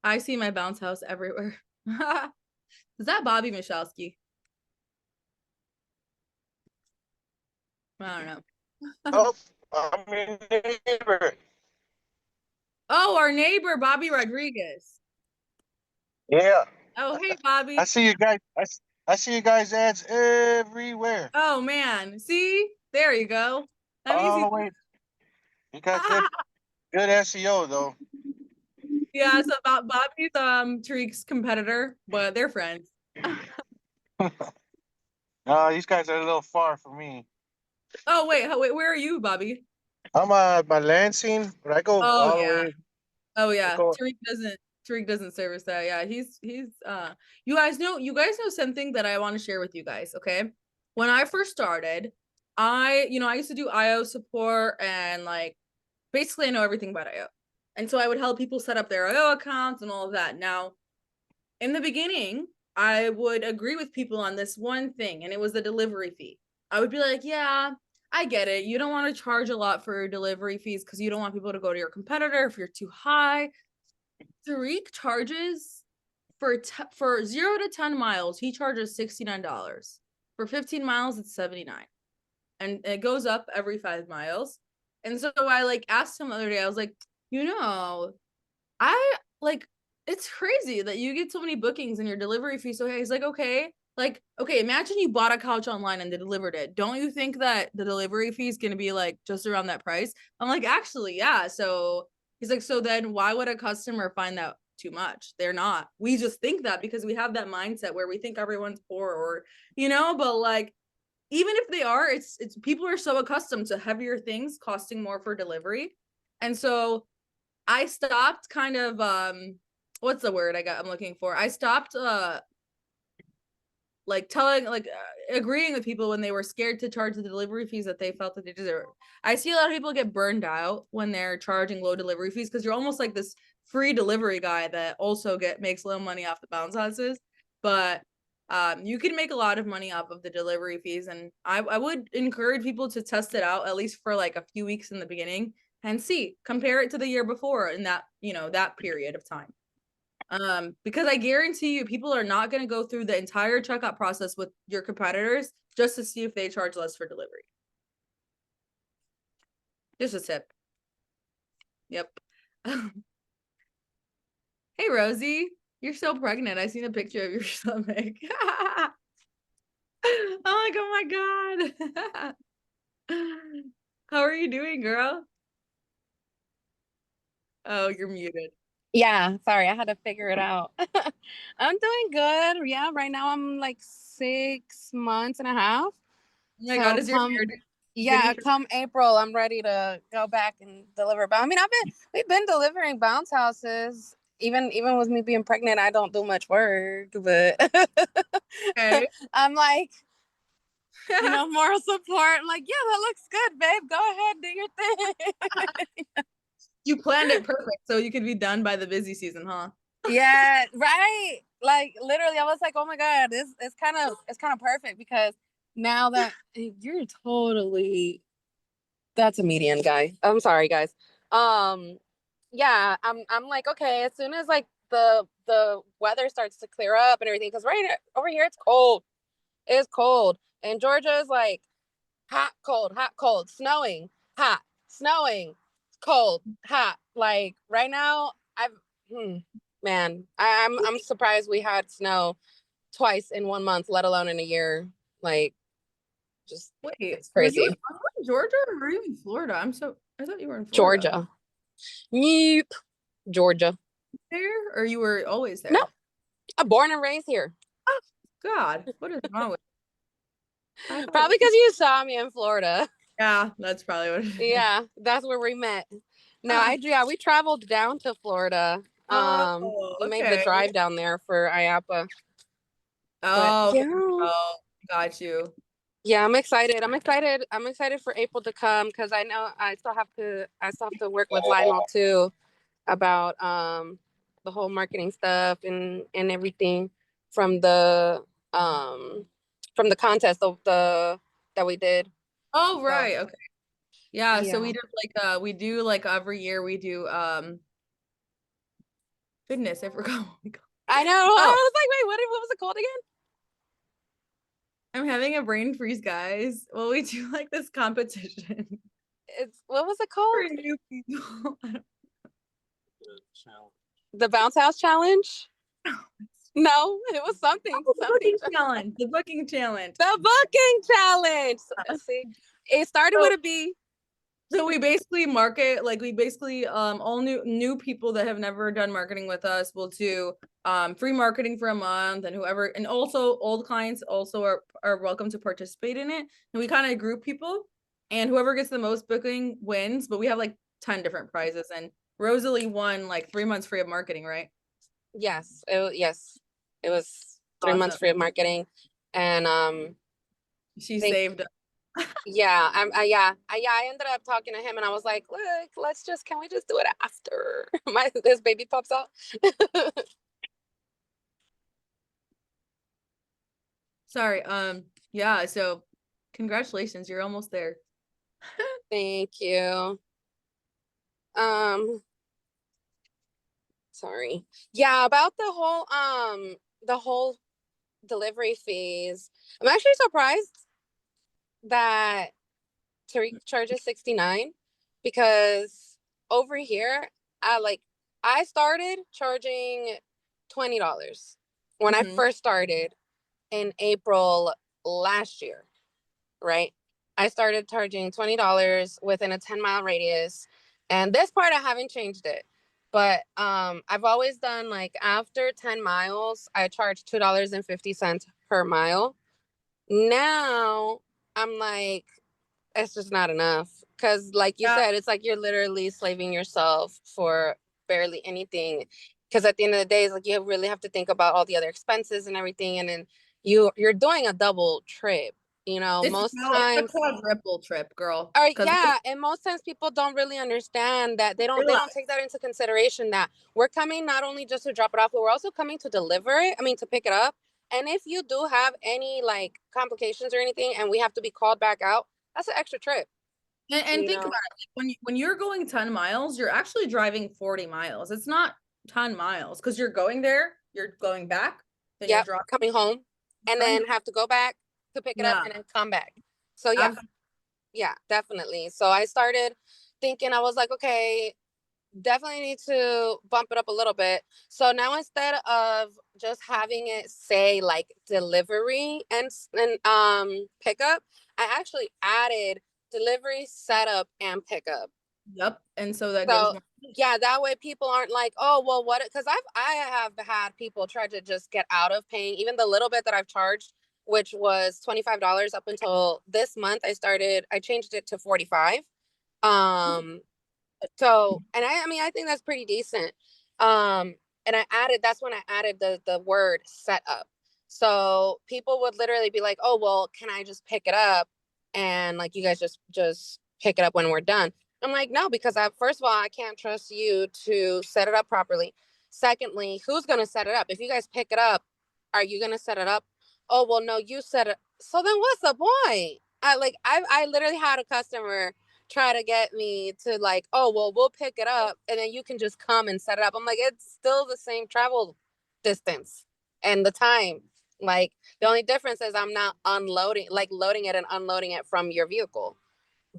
I see my bounce house everywhere. Is that Bobby Michalski? I don't know. Oh, I'm your neighbor. Oh, our neighbor, Bobby Rodriguez. Yeah. Oh, hey, Bobby. I see you guys. I see you guys ads everywhere. Oh, man. See? There you go. That means All you. the way. You got good SEO though. Yeah, so Bobby's Tariq's competitor, but they're friends. These guys are a little far for me. Oh, wait, where are you, Bobby? I'm by Lansing, but I go Oh, all the yeah. way. Oh, I yeah. go, Tariq doesn't service that. Yeah, he's you guys know something that I want to share with you guys, okay? When I first started, I used to do IO support and like basically I know everything about IO. And so I would help people set up their IO accounts and all of that. Now, in the beginning, I would agree with people on this one thing, and it was the delivery fee. I would be like, yeah, I get it. You don't want to charge a lot for delivery fees because you don't want people to go to your competitor if you're too high. Tariq charges for 0 to 10 miles, he charges $69. For 15 miles, it's 79. And it goes up every 5 miles. And so I like asked him the other day, I was like, I like it's crazy that you get so many bookings and your delivery fee so high. He's like, okay, imagine you bought a couch online and they delivered it. Don't you think that the delivery fee is gonna be like just around that price? I'm like, actually, yeah. So he's like, so then why would a customer find that too much? They're not. We just think that because we have that mindset where we think everyone's poor or but like even if they are, it's people are so accustomed to heavier things costing more for delivery. And so I stopped kind of what's the word I'm looking for? I stopped like telling agreeing with people when they were scared to charge the delivery fees that they felt that they deserve. I see a lot of people get burned out when they're charging low delivery fees because you're almost like this free delivery guy that also makes low money off the bounce houses. But you can make a lot of money off of the delivery fees, and I would encourage people to test it out at least for like a few weeks in the beginning and compare it to the year before in that that period of time. Because I guarantee you people are not going to go through the entire checkout process with your competitors just to see if they charge less for delivery. Just a tip. Yep. Hey Rosie, you're so pregnant. I seen a picture of your stomach. I'm like, oh my god. How are you doing, girl? Oh, you're muted. Yeah, sorry, I had to figure it out. I'm doing good. Yeah, right now I'm like 6 months and a half. Oh my So god, is your come, hair yeah, getting come April, I'm ready to go back and deliver. But I mean, we've been delivering bounce houses. Even with me being pregnant, I don't do much work, but okay? I'm like, moral support. I'm like, yeah, that looks good, babe. Go ahead, do your thing. You planned it perfect so you could be done by the busy season, huh? Yeah, right. Like literally, I was like, oh my god, it's kind of perfect because now that you're totally that's a median guy. I'm sorry, guys. Yeah, I'm like, okay, as soon as like the weather starts to clear up and everything, because right over here it's cold. It's cold. And Georgia is like hot, cold, snowing, hot, snowing, cold, hot. Like right now, man, I'm surprised we had snow twice in 1 month, let alone in a year. Like, just Wait, it's are you crazy. in Georgia or are you in Florida? I thought you were in Florida. Georgia, yep, Georgia. There, or you were always there? No, I'm born and raised here. Oh God, what is wrong with you? Probably because you saw me in Florida. Yeah, that's probably what it is. Yeah, that's where we met. No, we traveled down to Florida. We made the Okay. drive down there for IAPA. Oh, yeah. oh, got you. Yeah, I'm excited. I'm excited for April to come because I know I still have to work with Lionel too about the whole marketing stuff and everything from the contest of that we did. Oh, right. Okay. Yeah, so we Yeah. did we do like every year we do goodness, I forgot what we call. I know. I was like, wait, what was it called again? I'm having a brain freeze, guys. Well, we do like this competition What was it for called? new people. The Bounce House Challenge? No, it was something. The Something. booking challenge. The booking challenge. The Booking Challenge. See, it started with a B. So we basically market, like we basically all new people that have never done marketing with us will do free marketing for a month, and whoever, and also old clients also are welcome to participate in it. And we kind of group people, and whoever gets the most booking wins. But we have like 10 different prizes, and Rosalie won like 3 months free of marketing, right? Yes, it was 3 months Awesome. free of marketing, and She Thank- saved. yeah, I ended up talking to him, and I was like, look, can we just do it after this baby pops out? Sorry. Yeah. So, congratulations, you're almost there. Thank you. Sorry. Yeah, about the whole delivery fees. I'm actually surprised that Tariq charges 69, because over here, I started charging $20 when I Mhm. first started in April last year, right? I started charging $20 within a 10-mile radius. And this part, I haven't changed it. But I've always done like after 10 miles, I charge $2.50 per mile. Now I'm like, it's just not enough. Because like you Yeah. said, it's like you're literally slaving yourself for barely anything. Because at the end of the day, it's like you really have to think about all the other expenses and everything. And then you're doing a double trip. It's Most a times, quadruple trip, girl. or 'Cause yeah, and most times people don't really understand that they don't take that into consideration, that we're coming not only just to drop it off, but we're also coming to deliver it. I mean, to pick it up. And if you do have any like complications or anything, and we have to be called back out, that's an extra trip. and think about it. When you're going 10 miles, you're actually driving 40 miles. It's not 10 miles because you're going there, you're going back, then Yep, you're coming home, and then have to go back to pick it up, and then come back. So yeah, yeah, definitely. So I started thinking, I was like, okay, definitely need to bump it up a little bit. So now instead of just having it say like delivery and pickup, I actually added delivery, setup, and pickup. Yep. And so that So gives yeah, that way people aren't like, oh well, what? Because I have had people try to just get out of paying even the little bit that I've charged, which was $25 up until this month. I changed it to 45. So, and I mean, I think that's pretty decent. And that's when I added the word setup. So people would literally be like, oh, well, can I just pick it up? And like, you guys just pick it up when we're done. I'm like, no, because first of all, I can't trust you to set it up properly. Secondly, who's going to set it up? If you guys pick it up, are you going to set it up? Oh, well, no, you set it. So then what's the point? I literally had a customer try to get me to like, oh, well, we'll pick it up and then you can just come and set it up. I'm like, it's still the same travel distance and the time. Like, the only difference is I'm not loading it and unloading it from your vehicle,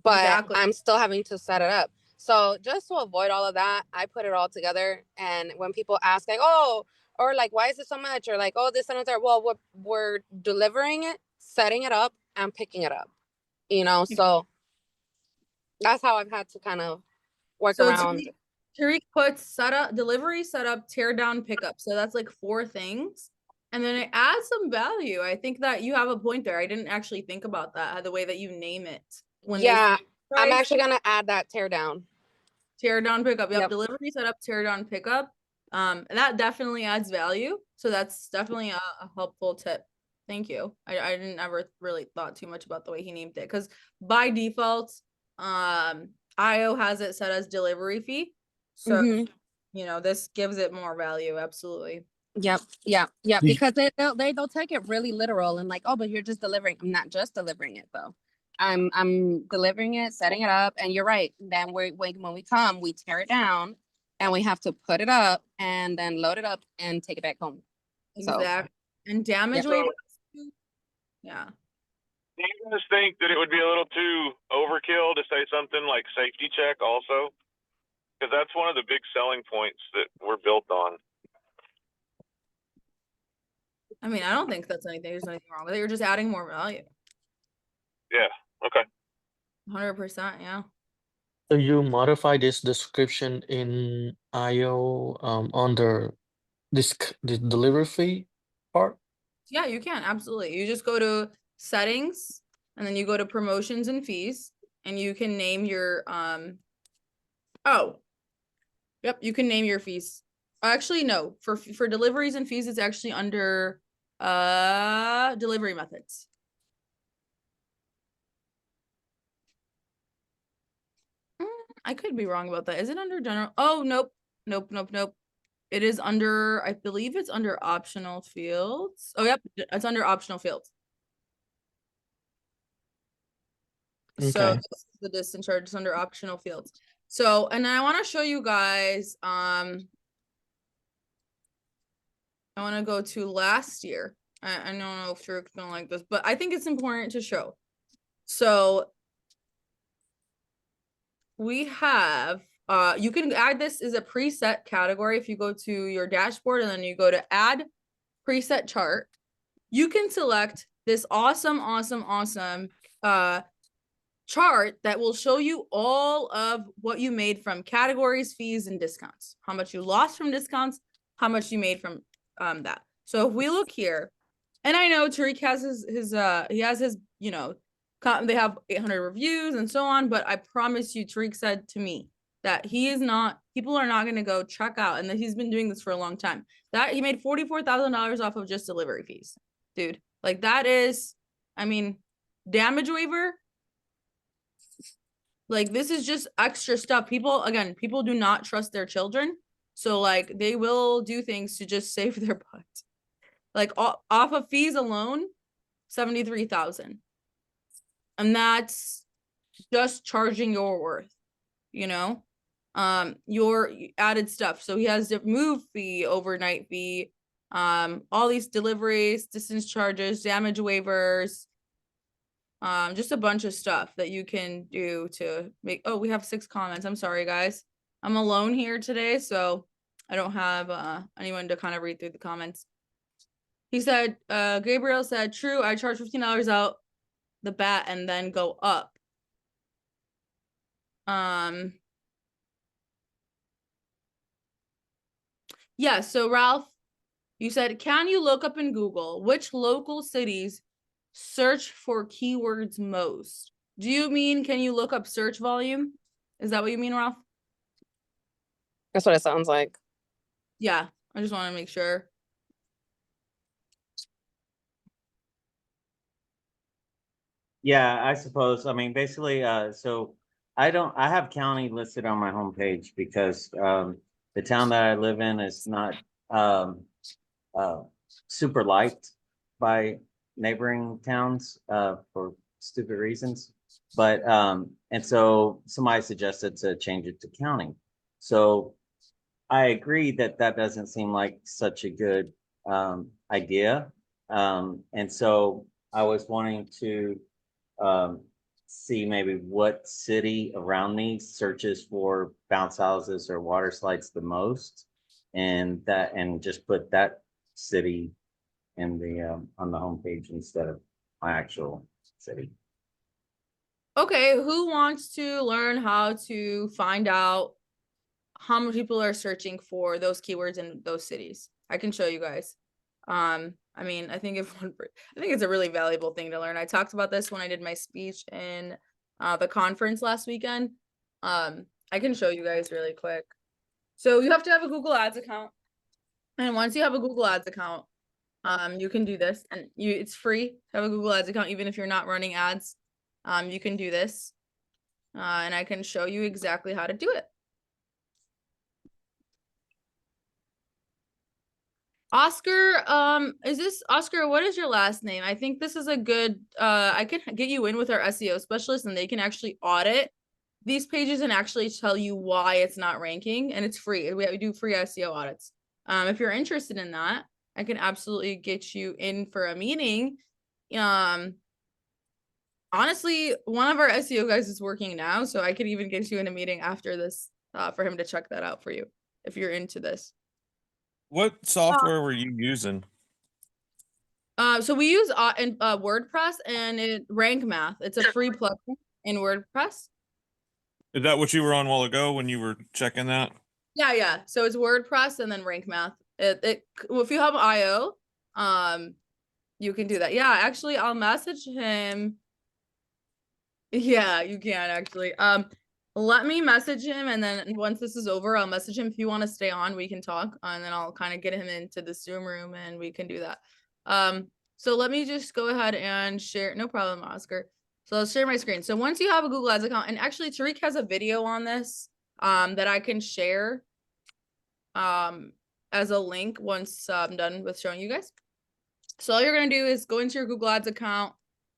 but I'm still having to set it up. So just to avoid all of that, I put it all together. And when people ask like, oh, or like, why is it so much? Or like, oh, this and that, well, we're delivering it, setting it up, and picking it up, so that's how I've had to kind of work around. Tariq puts setup, delivery, setup, tear down, pickup. So that's like 4 things. And then it adds some value. I think that you have a point there. I didn't actually think about that, the way that you name it. I'm actually going to add that tear down. Tear down, pickup. Yep. Yep. Delivery, setup, tear down, pickup. That definitely adds value. So that's definitely a helpful tip. Thank you. I didn't ever really thought too much about the way he named it, because by default, IO has it set as delivery fee. So, this gives it more value. Absolutely. Yep. Because they'll take it really literal and like, oh, but you're just delivering. I'm not just delivering it though. I'm delivering it, setting it up, and you're right. Then when we come, we tear it down, and we have to put it up and then load it up and take it back home. Exactly. And damage waivers. Yeah. Do you guys think that it would be a little too overkill to say something like safety check also? Because that's one of the big selling points that we're built on. I mean, I don't think that's anything. There's anything wrong with it. You're just adding more value. Yeah. Okay. 100%. Yeah. So you modify this description in IO under the delivery fee part? Yeah, you can. Absolutely. You just go to settings and then you go to promotions and fees and you can name your, oh, yep, you can name your fees. Actually, no, for deliveries and fees, it's actually under, delivery methods. I could be wrong about that. Is it under general? Oh, nope. Nope. It is under, I believe it's under optional fields. Oh, yep, it's under optional fields. So Okay. this is the distance charge is under optional fields. So, and I want to show you guys, I want to go to last year. I don't know if you're gonna like this, but I think it's important to show. So we have, you can add this as a preset category. If you go to your dashboard and then you go to add preset chart, you can select this awesome chart that will show you all of what you made from categories, fees, and discounts. How much you lost from discounts, how much you made from that. So if we look here, and I know Tariq has his he has his, you know, they have 800 reviews and so on, but I promise you, Tariq said to me that he is not, people are not going to go check out, and that he's been doing this for a long time, that he made $44,000 off of just delivery fees, dude. Like that is, I mean, damage waiver. Like this is just extra stuff. People, again, people do not trust their children. So like they will do things to just save their butt. Like off of fees alone, 73,000. And that's just charging your worth, you know? Your added stuff. So he has the move fee, overnight fee, all these deliveries, distance charges, damage waivers, just a bunch of stuff that you can do to make. Oh, we have 6 comments. I'm sorry, guys. I'm alone here today, so I don't have anyone to kind of read through the comments. He said, Gabriel said, true, I charge $15 out the bat and then go up. Yeah, so Ralph, you said, can you look up in Google which local cities search for keywords most? Do you mean, can you look up search volume? Is that what you mean, Ralph? That's what it sounds like. Yeah, I just want to make sure. Yeah, I suppose. I mean, basically, so I have county listed on my homepage because the town that I live in is not super liked by neighboring towns for stupid reasons. But and so somebody suggested to change it to county. So I agree that that doesn't seem like such a good idea. And so I was wanting to see maybe what city around me searches for bounce houses or water slides the most, and just put that city in the on the homepage instead of my actual city. Okay, who wants to learn how to find out how many people are searching for those keywords in those cities? I can show you guys. I mean, I think it's a really valuable thing to learn. I talked about this when I did my speech in the conference last weekend. I can show you guys really quick. So you have to have a Google Ads account. And once you have a Google Ads account, you can do this, and it's free to have a Google Ads account, even if you're not running ads. You can do this, and I can show you exactly how to do it. Oscar, is this Oscar? What is your last name? I think this is a good, I can get you in with our SEO specialist, and they can actually audit these pages and actually tell you why it's not ranking, and it's free. We do free SEO audits. If you're interested in that, I can absolutely get you in for a meeting. honestly, one of our SEO guys is working now, so I could even get you in a meeting after this for him to check that out for you if you're into this. What software were you using? So we use WordPress and Rank Math. It's a free plugin in WordPress. Is that what you were on a while ago when you were checking that? Yeah. So it's WordPress and then Rank Math. If you have IO, you can do that. Yeah, actually, I'll message him. Yeah, you can actually. Let me message him, and then once this is over, I'll message him. If you want to stay on, we can talk, and then I'll kind of get him into the Zoom room, and we can do that. So let me just go ahead and share. No problem, Oscar. So let's share my screen. So once you have a Google Ads account, and actually Tariq has a video on this that I can share as a link once I'm done with showing you guys. So all you're gonna do is go into your Google Ads account,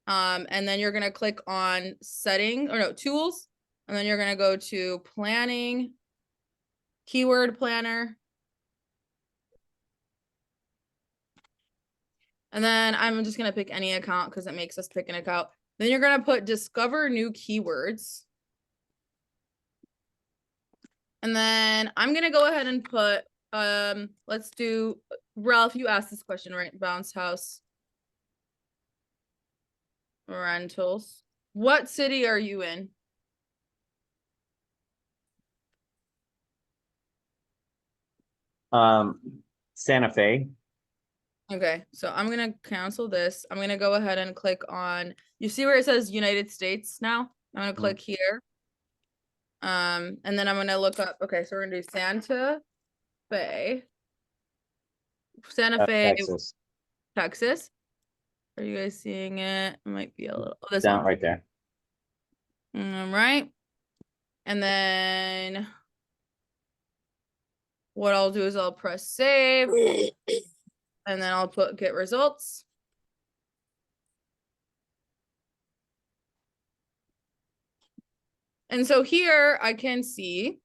and then you're gonna click on tools, and then you're gonna go to planning, keyword planner. And then I'm just gonna pick any account because it makes us pick an account. Then you're gonna put discover new keywords. And then I'm gonna go ahead and put, let's do, Ralph, you asked this question, right? Bounce house rentals. What city are you in? Santa Fe. Okay, so I'm gonna cancel this. I'm gonna go ahead and click on, you see where it says United States now? I'm gonna click here. And then I'm gonna look up, okay, so we're gonna do Santa Fe. Santa Fe, Texas. Are you guys seeing it? It might be a little, this Down one. right there. Right. And then what I'll do is I'll press save. And then I'll put get results. And so here I can see,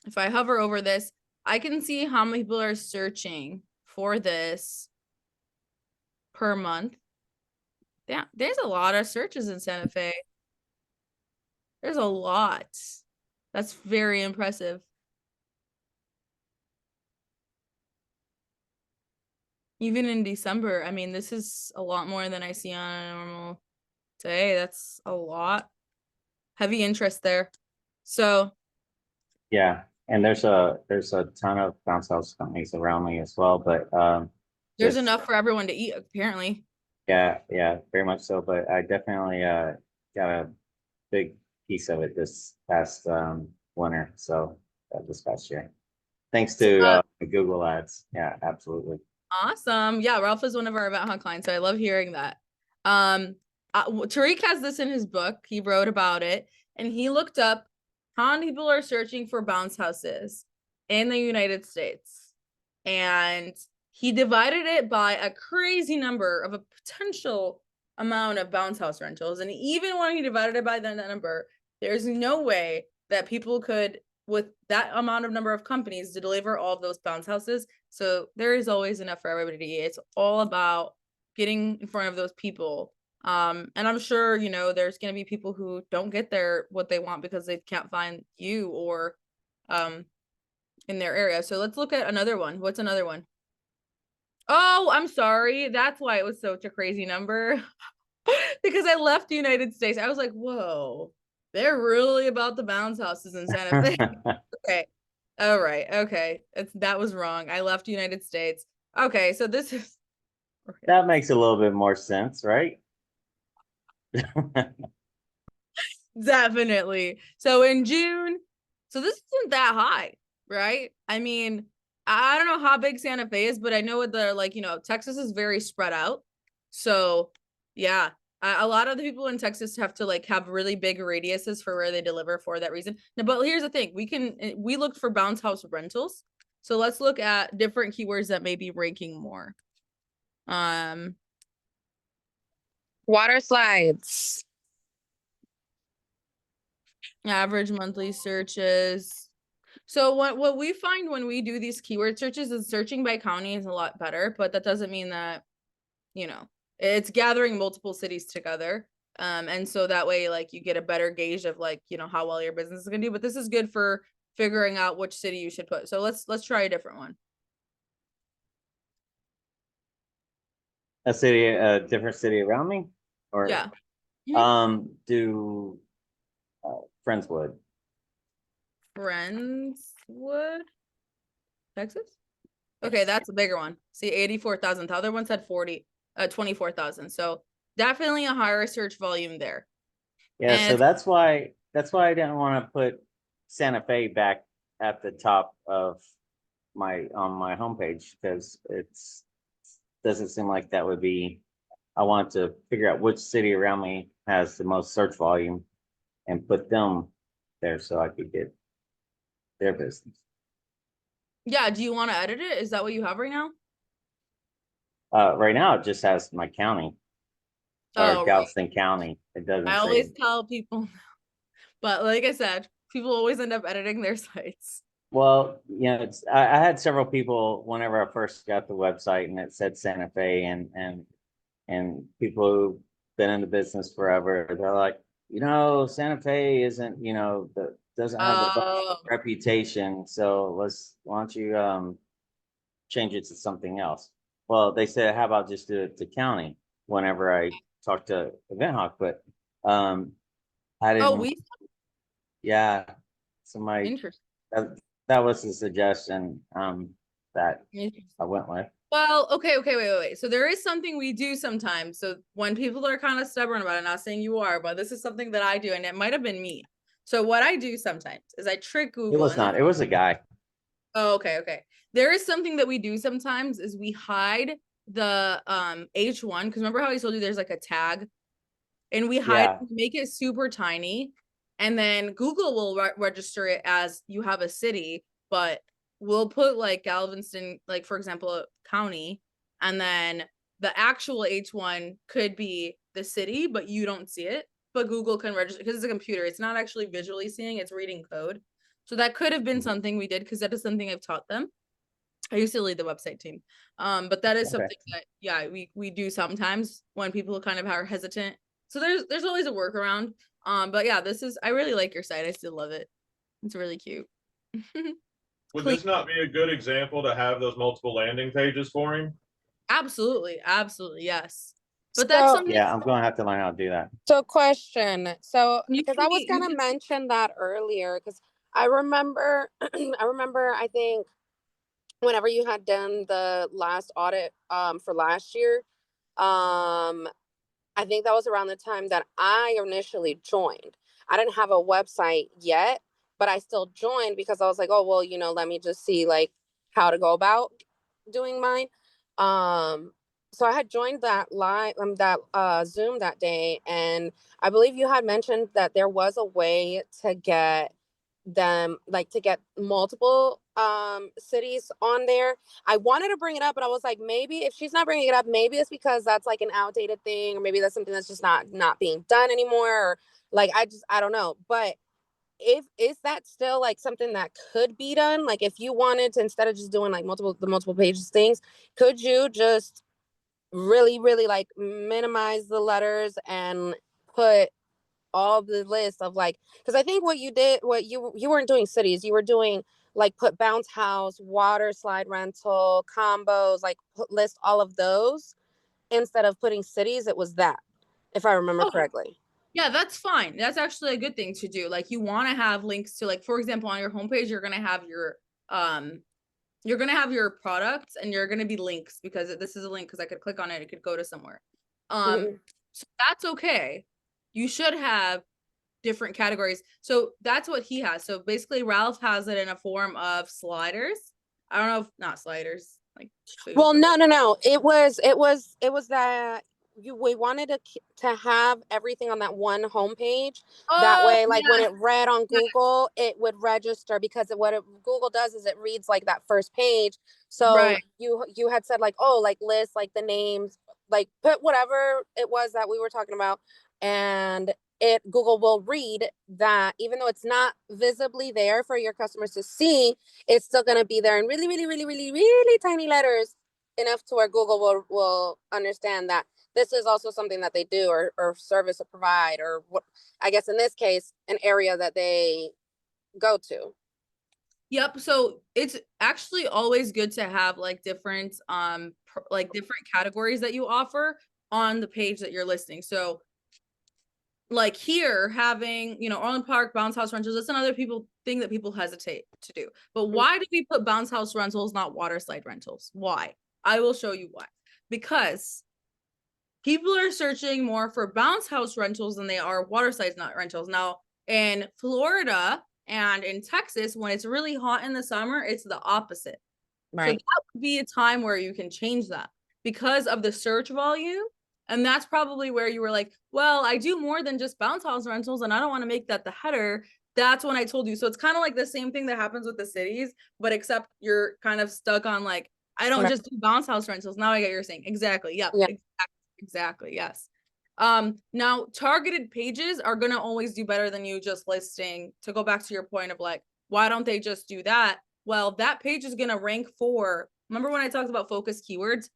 if I hover over this, I can see how many people are searching for this per month. Yeah, there's a lot of searches in Santa Fe. There's a lot. That's very impressive. Even in December, I mean, this is a lot more than I see on a normal day. That's a lot. Heavy interest there. So yeah, and there's a ton of bounce house companies around me as well, but there's enough for everyone to eat, apparently. Yeah, very much so. But I definitely got a big piece of it this past winter. So this past year, thanks to Google Ads. Yeah, absolutely. Awesome. Yeah, Ralph is one of our event hunt clients, so I love hearing that. Tariq has this in his book. He wrote about it, and he looked up how many people are searching for bounce houses in the United States, and he divided it by a crazy number of a potential amount of bounce house rentals. And even when he divided it by that number, there's no way that people could, with that amount of number of companies, to deliver all of those bounce houses. So there is always enough for everybody to eat. It's all about getting in front of those people. And I'm sure, you know, there's going to be people who don't get what they want because they can't find you or in their area. So let's look at another one. What's another one? Oh, I'm sorry. That's why it was such a crazy number. Because I left the United States. I was like, whoa, they're really about the bounce houses in Santa Fe. Okay. All right. Okay. That was wrong. I left the United States. Okay. So this is. That makes a little bit more sense, right? Definitely. So in June, so this isn't that high, right? I mean, I don't know how big Santa Fe is, but I know what they're like, you know, Texas is very spread out. So yeah, a lot of the people in Texas have to like have really big radiuses for where they deliver for that reason. Now, but here's the thing, we looked for bounce house rentals. So let's look at different keywords that may be ranking more. Water slides. Average monthly searches. So what we find when we do these keyword searches is searching by county is a lot better, but that doesn't mean that, you know, it's gathering multiple cities together. And so that way, like, you get a better gauge of like, you know, how well your business is gonna do. But this is good for figuring out which city you should put. So let's try a different one. A different city around me, or Yeah. Mhm. do Friendswood. Friendswood, Texas. Okay, that's a bigger one. See, 84,000. The other one said 24,000. So definitely a higher search volume there. Yeah, And so that's why I didn't want to put Santa Fe back at the top of my homepage, because it's doesn't seem like that would be. I want to figure out which city around me has the most search volume and put them there so I could get their business. yeah, do you want to edit it? Is that what you have right now? Right now it just has my county, or Oh, right. Galveston County. It doesn't I say. always tell people, but like I said, people always end up editing their sites. Well, you know, I had several people whenever I first got the website and it said Santa Fe, and people who've been in the business forever, they're like, you know, Santa Fe isn't, you know, doesn't have the Oh, reputation. So why don't you change it to something else? Well, they said, how about just do it to county whenever I talked to Event Hawk, but I didn't, yeah. So interesting. that was the suggestion that I went with. Well, okay, wait. So there is something we do sometimes. So when people are kind of stubborn about it, not saying you are, but this is something that I do, and it might have been me. So what I do sometimes is I trick Google. It was not. It was a guy. Oh, okay. There is something that we do sometimes is we hide the H1, because remember how I told you there's like a tag, and we hide, make it super tiny, and then Google will register it as you have a city, but we'll put like Galveston, like for example, county, and then the actual H1 could be the city, but you don't see it. But Google can register because it's a computer. It's not actually visually seeing, it's reading code. So that could have been something we did, because that is something I've taught them. I used to lead the website team. But that is something that, yeah, we do sometimes when people kind of are hesitant. So there's always a workaround. But yeah, I really like your site. I still love it. It's really cute. Would this not be a good example to have those multiple landing pages for him? Absolutely, yes. But that's something. Yeah, I'm gonna have to learn how to do that. So question. So because I was gonna mention that earlier, because I remember I think whenever you had done the last audit for last year, I think that was around the time that I initially joined. I didn't have a website yet, but I still joined because I was like, oh, well, you know, let me just see like how to go about doing mine. So I had joined that live, Zoom that day, and I believe you had mentioned that there was a way to get them, like to get multiple cities on there. I wanted to bring it up, but I was like, maybe if she's not bringing it up, maybe it's because that's like an outdated thing, or maybe that's something that's just not being done anymore, or like I don't know. But is that still like something that could be done? Like if you wanted to, instead of just doing like multiple pages things, could you just really like minimize the letters and put all the list of like, because I think what you weren't doing cities, you were doing like put bounce house, water slide rental, combos, like list all of those instead of putting cities. It was that, if I remember correctly. Yeah, that's fine. That's actually a good thing to do. Like you want to have links to, like, for example, on your homepage, you're gonna have your products, and you're gonna be links, because this is a link, because I could click on it, it could go to somewhere. So that's okay. You should have different categories. So that's what he has. So basically Ralph has it in a form of sliders. I don't know if not sliders, like food. Well, no. It was that we wanted to have everything on that one homepage. That way, like when it read on Google, it would register, because Google does is it reads like that first page. So you had said like, oh, like list like the names, like put whatever it was that we were talking about, and Google will read that, even though it's not visibly there for your customers to see, it's still going to be there in really tiny letters, enough to where Google will understand that this is also something that they do or service or provide, or what, I guess in this case, an area that they go to. Yep. So it's actually always good to have like different different categories that you offer on the page that you're listing. So like here having, Orland Park, bounce house rentals, that's another thing that people hesitate to do. But why do we put bounce house rentals, not water slide rentals? Why? I will show you why. Because people are searching more for bounce house rentals than they are water slide rentals. Now, in Florida and in Texas, when it's really hot in the summer, it's the opposite. Right. So that would be a time where you can change that because of the search volume. And that's probably where you were like, well, I do more than just bounce house rentals and I don't want to make that the header. That's when I told you. So it's kind of like the same thing that happens with the cities, but except you're kind of stuck on like, I don't just do bounce house rentals. Now I get what you're saying. Exactly. Yep. Yeah. Exactly. Yes. Now targeted pages are going to always do better than you just listing. To go back to your point of like, why don't they just do that? Well, that page is going to rank for, remember when I talked about focus keywords?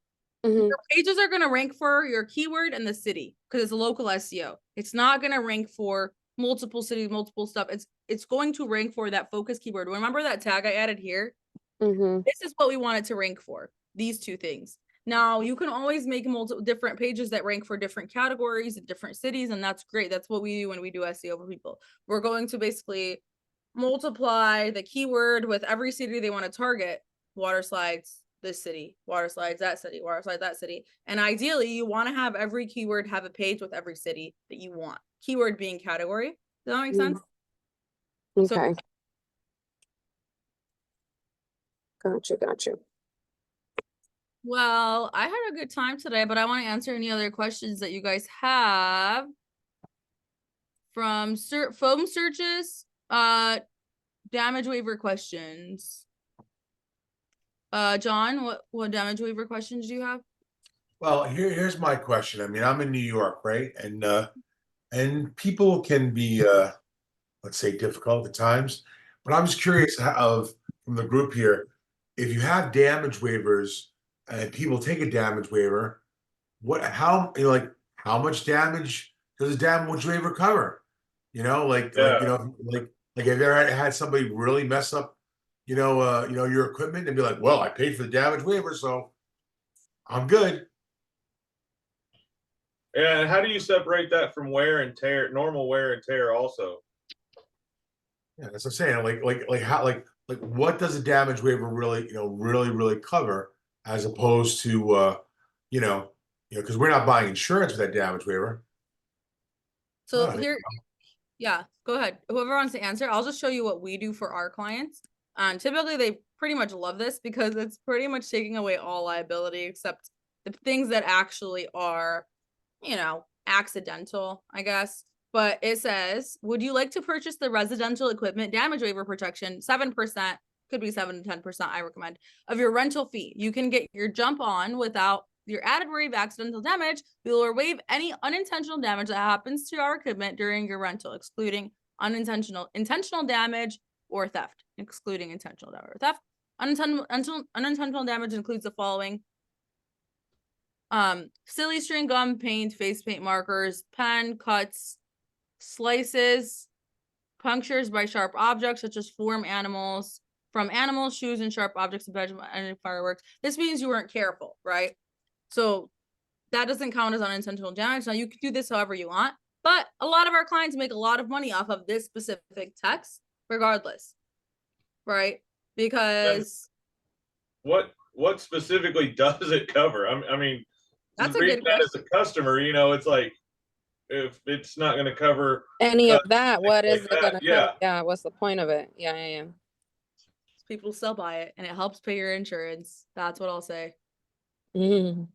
Your pages are going to rank for your keyword and the city because it's a local SEO. It's not going to rank for multiple cities, multiple stuff. It's going to rank for that focus keyword. Remember that tag I added here? This is what we want it to rank for, these two things. Now, you can always make multiple different pages that rank for different categories in different cities, and that's great. That's what we do when we do SEO for people. We're going to basically multiply the keyword with every city they want to target. Water slides, this city, water slides, that city, water slides, that city. And ideally, you want to have every keyword have a page with every city that you want. Keyword being category. Does that make sense? Okay. Gotcha. Well, I had a good time today, but I want to answer any other questions that you guys have from foam searches, damage waiver questions. John, what damage waiver questions do you have? Well, here's my question. I mean, I'm in New York, right? And people can be let's say difficult at times, but I'm just curious from the group here, if you have damage waivers and people take a damage waiver, how much damage does a damage waiver cover? Like have you ever had somebody really mess up, your equipment and be like, well, I paid for the damage waiver, so I'm good. And how do you separate that from wear and tear, normal wear and tear also? Yeah, that's what I'm saying. What does a damage waiver really cover as opposed to because we're not buying insurance for that damage waiver. So yeah, go ahead. Whoever wants to answer, I'll just show you what we do for our clients. And typically they pretty much love this because it's pretty much taking away all liability except the things that actually are, accidental, I guess. But it says, would you like to purchase the residential equipment damage waiver protection? 7%, could be 7 to 10%, I recommend, of your rental fee. You can get your jump on without your added worry of accidental damage. We will waive any unintentional damage that happens to our equipment during your rental, excluding intentional damage or theft, excluding intentional damage or theft. Unintentional damage includes the following: silly string, gum, paint, face paint, markers, pen, cuts, slices, punctures by sharp objects such as from animals, shoes, and sharp objects and fireworks. This means you weren't careful, right? So that doesn't count as unintentional damage. Now you can do this however you want, but a lot of our clients make a lot of money off of this specific text regardless, right? Because what specifically does it cover? I mean, that's a good question. As a customer, it's like, if it's not going to cover any of that, what is it going to yeah. cover? Yeah, what's the point of it? Yeah. People still buy it and it helps pay your insurance. That's what I'll say. I mean,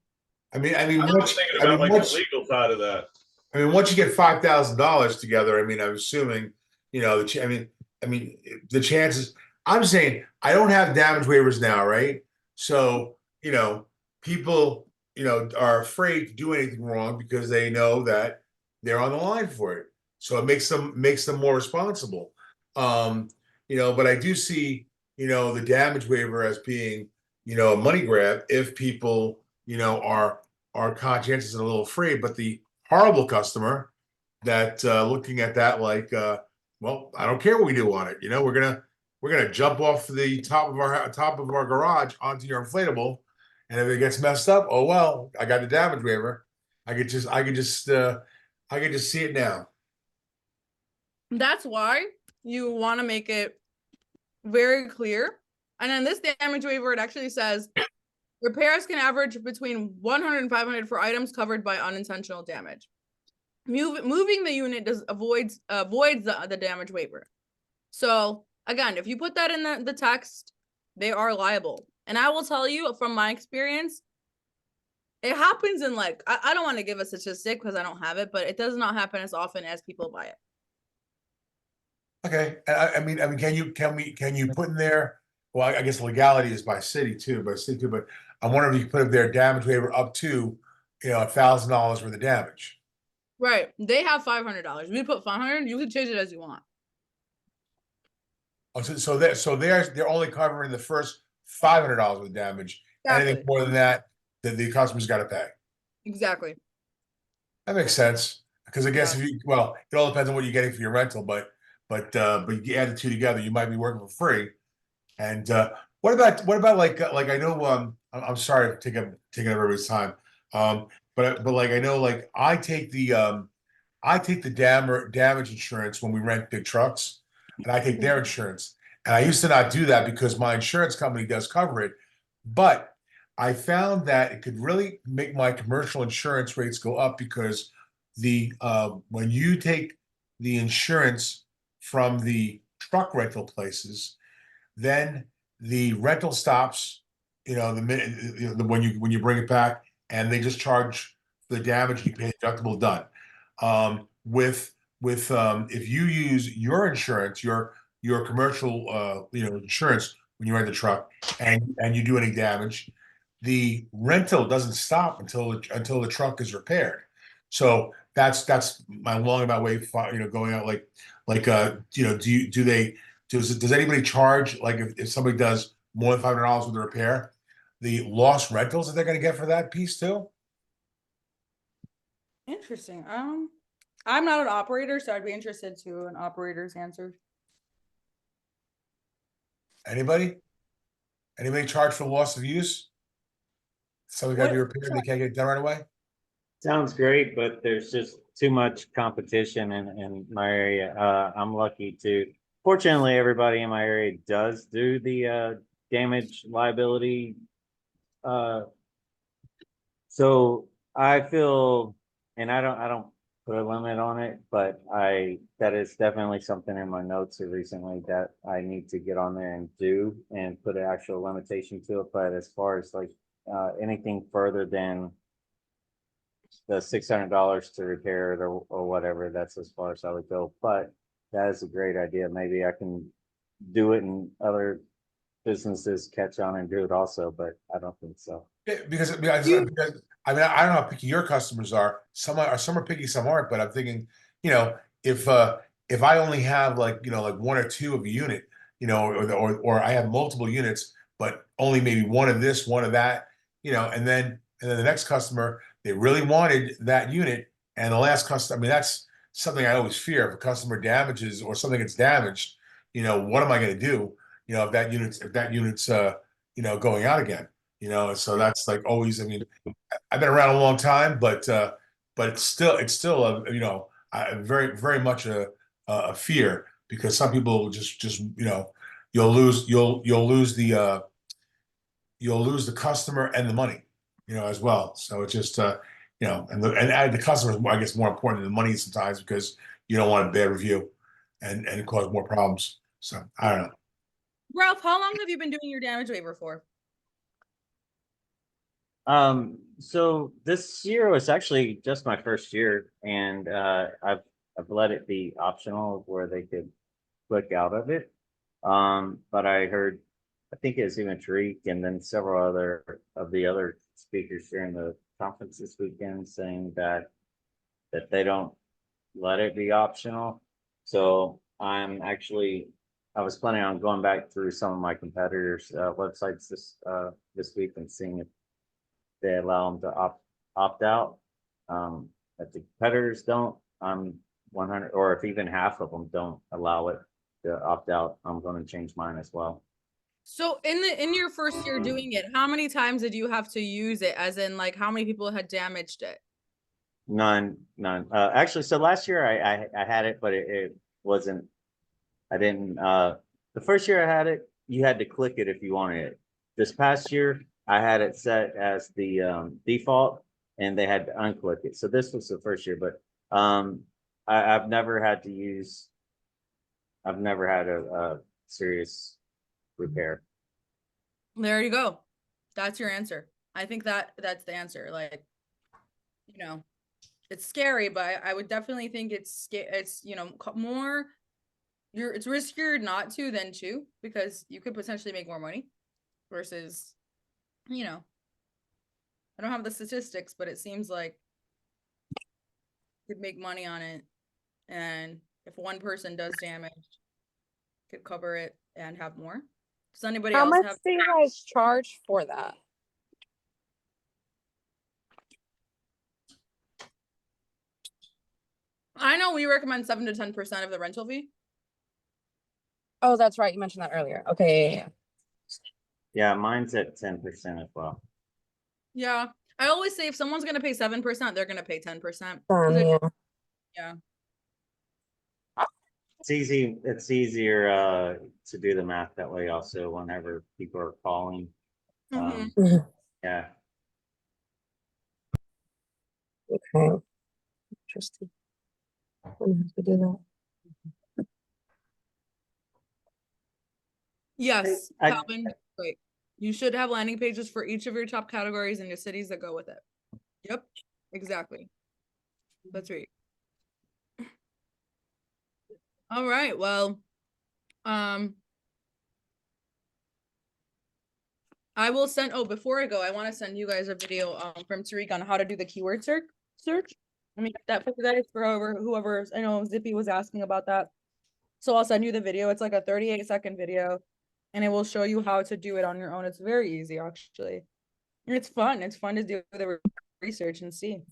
I'm thinking about the legal side of that. I mean, once you get $5,000 together, I mean, I'm assuming, the chances. I'm saying I don't have damage waivers now, right? So, people, are afraid to do anything wrong because they know that they're on the line for it. So it makes them more responsible. But I do see, the damage waiver as being, a money grab if people, are are conscientious and a little free, but the horrible customer that looking at that like, well, I don't care what we do on it. You know, we're gonna jump off the top of our garage onto your inflatable, and if it gets messed up, oh well, I got the damage waiver. I could just see it now. That's why you want to make it very clear. And in this damage waiver, it actually says repairs can average between 100 and 500 for items covered by unintentional damage. Moving the unit avoids the damage waiver. So again, if you put that in the text, they are liable. And I will tell you from my experience, it happens in like, I don't want to give a statistic because I don't have it, but it does not happen as often as people buy it. Okay, I mean, can you put in there? Well, I guess legality is by city too, but I wonder if you put up their damage waiver up to, $1,000 worth of damage. Right. They have $500. We put 500. You can change it as you want. Oh, so they're only covering the first $500 with damage. Exactly. Anything more than that, the customer's got to pay. Exactly. That makes sense because I guess it all depends on what you're getting for your rental, but you add the two together, you might be working for free. And what about like I know I'm sorry for taking up everybody's time, but like I know like I take the damage insurance when we rent big trucks, and I take their insurance. And I used to not do that because my insurance company does cover it, but I found that it could really make my commercial insurance rates go up because when you take the insurance from the truck rental places, then the rental stops, the minute when you bring it back, and they just charge the damage, you pay deductible, done. With if you use your insurance, your commercial insurance when you rent the truck and you do any damage, the rental doesn't stop until the truck is repaired. So that's my long about way, going out does anybody charge, like if somebody does more than $500 with the repair, the lost rentals that they're going to get for that piece too? Interesting. I'm not an operator, so I'd be interested to an operator's answer. Anybody charge for loss of use? Something got to be repaired, they can't get it done right away? Sounds great, but there's just too much competition in my area. I'm lucky to, fortunately, everybody in my area does do the damage liability. So I feel, and I don't put a limit on it, but that is definitely something in my notes recently that I need to get on there and do and put an actual limitation to it. But as far as like anything further than the $600 to repair it or whatever, that's as far as I would go. But that is a great idea. Maybe I can do it and other businesses catch on and do it also, but I don't think so. Yeah, because I mean, I don't know how picky your customers are. Some are picky, some aren't. But I'm thinking, if I only have like one or two of a unit, or I have multiple units, but only maybe one of this, one of that, and then the next customer, they really wanted that unit, and the last customer, I mean, that's something I always fear. If a customer damages or something gets damaged, what am I going to do? If that unit's going out again. So that's like always. I mean, I've been around a long time, but it's still very very much a fear, because some people just you'll lose the customer and the money, as well. So it's just and the customer is, I guess, more important than the money sometimes, because you don't want a bad review and cause more problems. So I don't know. Ralph, how long have you been doing your damage waiver for? So this year was actually just my first year, and I've let it be optional where they could click out of it. But I heard, I think it was even Tariq and then several other of the other speakers during the conference this weekend saying that they don't let it be optional. So I was planning on going back through some of my competitors' websites this week and seeing if they allow them to opt out. If the competitors don't, I'm 100, or if even half of them don't allow it to opt out, I'm going to change mine as well. So in your first year doing it, how many times did you have to use it? As in, like, how many people had damaged it? None. Actually, so last year I had it, but it wasn't. I didn't. The first year I had it, you had to click it if you wanted it. This past year, I had it set as the default, and they had to unclick it. So this was the first year, but I've never had to use. I've never had a serious repair. There you go. That's your answer. I think that's the answer. Like, you know, it's scary, but I would definitely think it's you know, more it's riskier not to than to, because you could potentially make more money versus, you know, I don't have the statistics, but it seems like you could make money on it, and if one person does damage, could cover it and have more. Does anybody How else much have? do you guys charge for that? I know we recommend 7 to 10% of the rental fee. Oh, that's right. You mentioned that earlier. Okay. Yeah. Yeah, mine's at 10% as well. Yeah, I always say if someone's gonna pay 7%, they're gonna pay 10%. Yeah. Yeah. It's easy. It's easier to do the math that way. Also, whenever people are calling, Mhm. yeah. Okay. Interesting. I'm gonna have to do that. Yes, I- Calvin, great. You should have landing pages for each of your top categories and your cities that go with it. Yep, exactly. That's right. All right, well, I will send, oh, before I go, I want to send you guys a video from Tariq on how to do the keyword search. I mean, that for you guys, for whoever, I know Zippy was asking about that. So I'll send you the video. It's like a 38-second video, and it will show you how to do it on your own. It's very easy, actually. And it's fun. It's fun to do the research and see.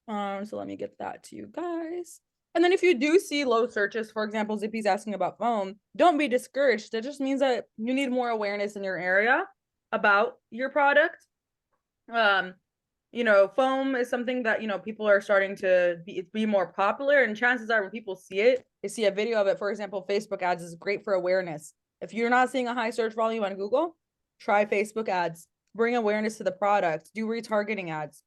So let me get that to you guys. And then if you do see low searches, for example, Zippy's asking about foam, don't be discouraged. It just means that you need more awareness in your area about your product. You know, foam is something that, you know, people are starting to be more popular, and chances are when people see it, they see a video of it. For example, Facebook ads is great for awareness. If you're not seeing a high search volume on Google, try Facebook ads, bring awareness to the product, do retargeting ads.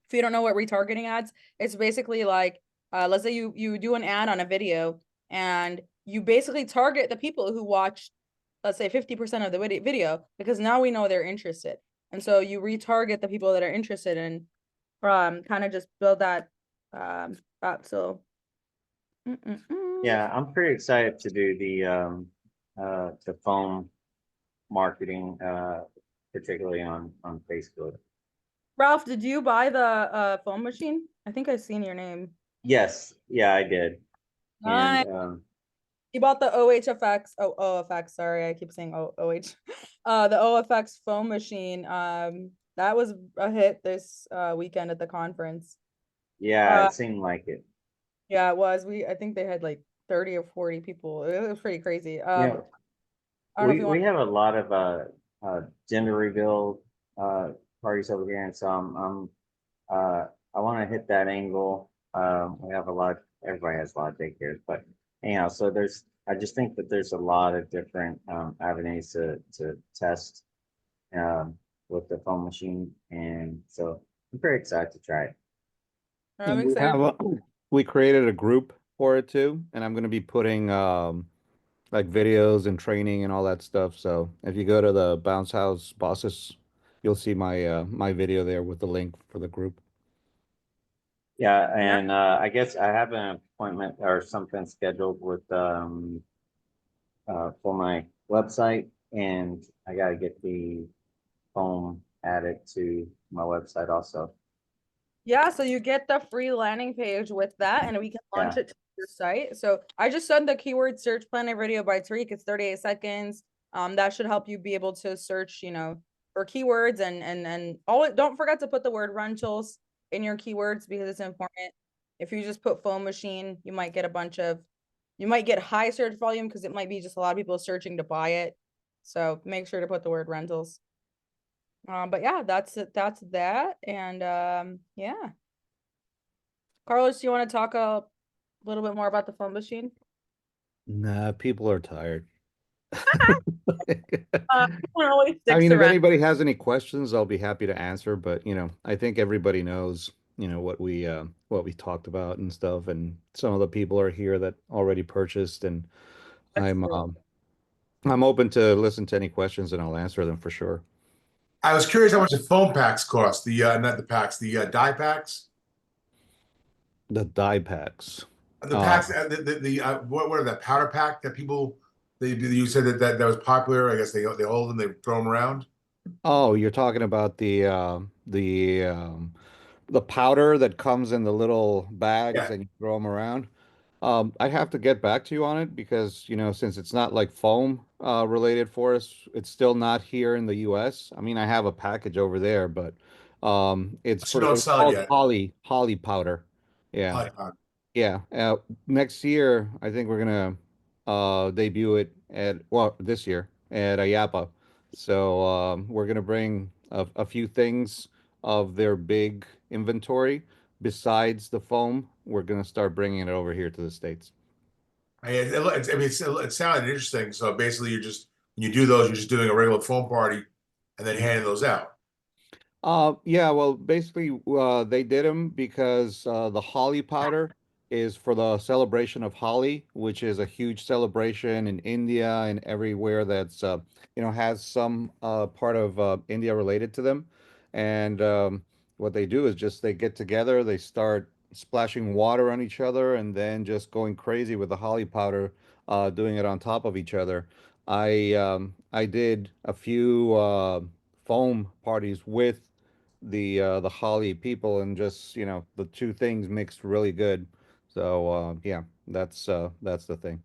If you don't know what retargeting ads, it's basically like, let's say you do an ad on a video and you basically target the people who watch, let's say 50% of the video, because now we know they're interested. And so you retarget the people that are interested and kind of just build that up. So yeah, I'm pretty excited to do the phone marketing, particularly on Facebook. Ralph, did you buy the phone machine? I think I've seen your name. Yes, yeah, I did. Nice. And you bought the OHFX, OFX, sorry, I keep saying OH. The OFX foam machine. That was a hit this weekend at the conference. yeah, it seemed like it. Yeah, it was. I think they had like 30 or 40 people. It was pretty crazy. Yeah. I don't know if you want. We have a lot of gender reveal parties over here, and so I want to hit that angle. We have a lot. Everybody has a lot of daycares, but anyhow, so I just think that there's a lot of different avenues to test with the phone machine, and so I'm very excited to try it. I'm We excited. we created a group for it too, and I'm going to be putting like videos and training and all that stuff. So if you go to the Bounce House Bosses, you'll see my my video there with the link for the group. Yeah, and I guess I have an appointment or something scheduled with for my website, and I gotta get the foam added to my website also. Yeah, so you get the free landing page with that, and we can launch Yeah. it to your site. So I just sent the keyword search planner video by Tariq. It's 38 seconds. That should help you be able to search, you know, for keywords and all. Don't forget to put the word rentals in your keywords because it's important. If you just put phone machine, you might get high search volume because it might be just a lot of people searching to buy it. So make sure to put the word rentals. But yeah, that's it. That's that. And yeah. Carlos, do you want to talk a little bit more about the phone machine? Nah, people are tired. Always I sticks mean, if around. anybody has any questions, I'll be happy to answer, but I think everybody knows, what we talked about and stuff, and some of the people are here that already purchased, and That's I'm true. I'm open to listen to any questions and I'll answer them for sure. I was curious how much the phone packs cost, not the packs, the die packs. The die packs. The packs, what are the powder pack that people, you said that was popular. I guess they hold them, they throw them around. Oh, you're talking about the powder that comes in the little bags Yeah. and you throw them around. I'd have to get back to you on it because, since it's not like foam related for us, it's still not here in the US. I mean, I have a package over there, but So you don't it's sell it called yet. holly powder. Yeah. Powder. Yeah. Next year, I think we're gonna debut it this year at Ayapa. So we're gonna bring a few things of their big inventory besides the foam. We're gonna start bringing it over here to the States. It sounded interesting. So basically, when you do those, you're just doing a regular phone party and then handing those out. Yeah, well, basically, they did them because the Holi powder is for the celebration of Holi, which is a huge celebration in India and everywhere that's has some part of India related to them. And what they do is just they get together, they start splashing water on each other, and then just going crazy with the Holi powder, doing it on top of each other. I did a few foam parties with the Holly people and just the two things mixed really good. So yeah, that's the thing.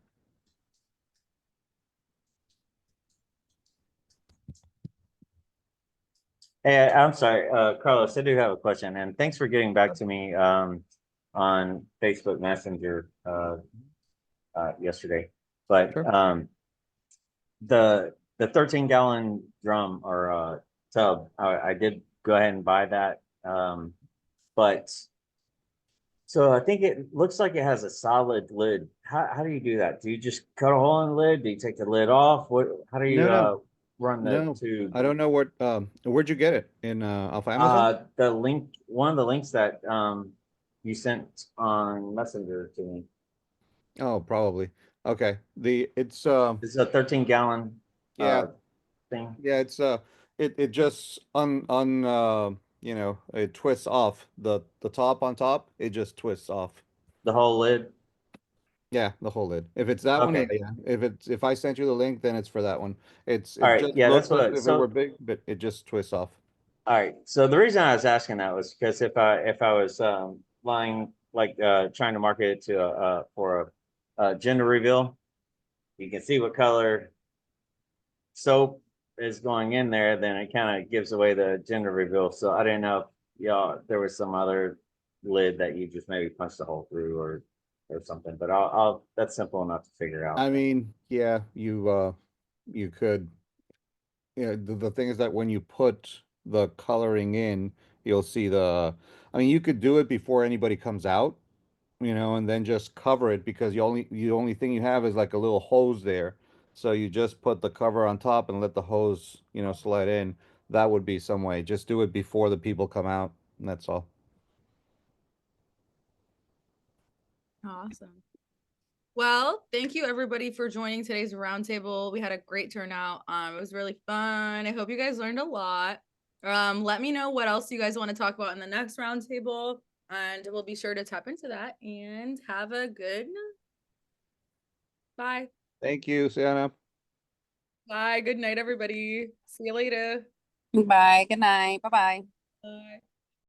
Hey, I'm sorry, Carlos, I do have a question, and thanks for getting back to me on Facebook Messenger yesterday. But Sure. The 13-gallon drum or tub, I did go ahead and buy that. But so I think it looks like it has a solid lid. How do you do that? Do you just cut a hole in the lid? Do you take the lid off? How do you No, run the no, tube? I don't know where'd you get it in off Amazon? The link, one of the links that you sent on Messenger to me. Oh, probably. Okay. It's This is a 13-gallon yeah, thing. yeah, it's it just it twists off the top on top, it just twists off. The whole lid. Yeah, the whole lid. If it's that one, Okay. yeah. If I sent you the link, then it's for that one. It All right. just Yeah, that's looks as what. if it were So big, but it just twists off. all right. So the reason I was asking that was because if I was lying trying to market it to for a gender reveal, you can see what color soap is going in there, then it kind of gives away the gender reveal. So I didn't know if there was some other lid that you just maybe punched a hole through or something. But I'll that's simple enough to figure out. I mean, yeah, you could. The thing is that when you put the coloring in, you'll see I mean, you could do it before anybody comes out, and then just cover it because the only thing you have is like a little hose there. So you just put the cover on top and let the hose, slide in. That would be some way. Just do it before the people come out, and that's all. Awesome. Well, thank you everybody for joining today's roundtable. We had a great turnout. It was really fun. I hope you guys learned a lot. Let me know what else you guys want to talk about in the next roundtable, and we'll be sure to tap into that. And have a good bye. Thank you, Sienna. Bye. Good night, everybody. See you later. Bye. Good night. Bye-bye. Bye.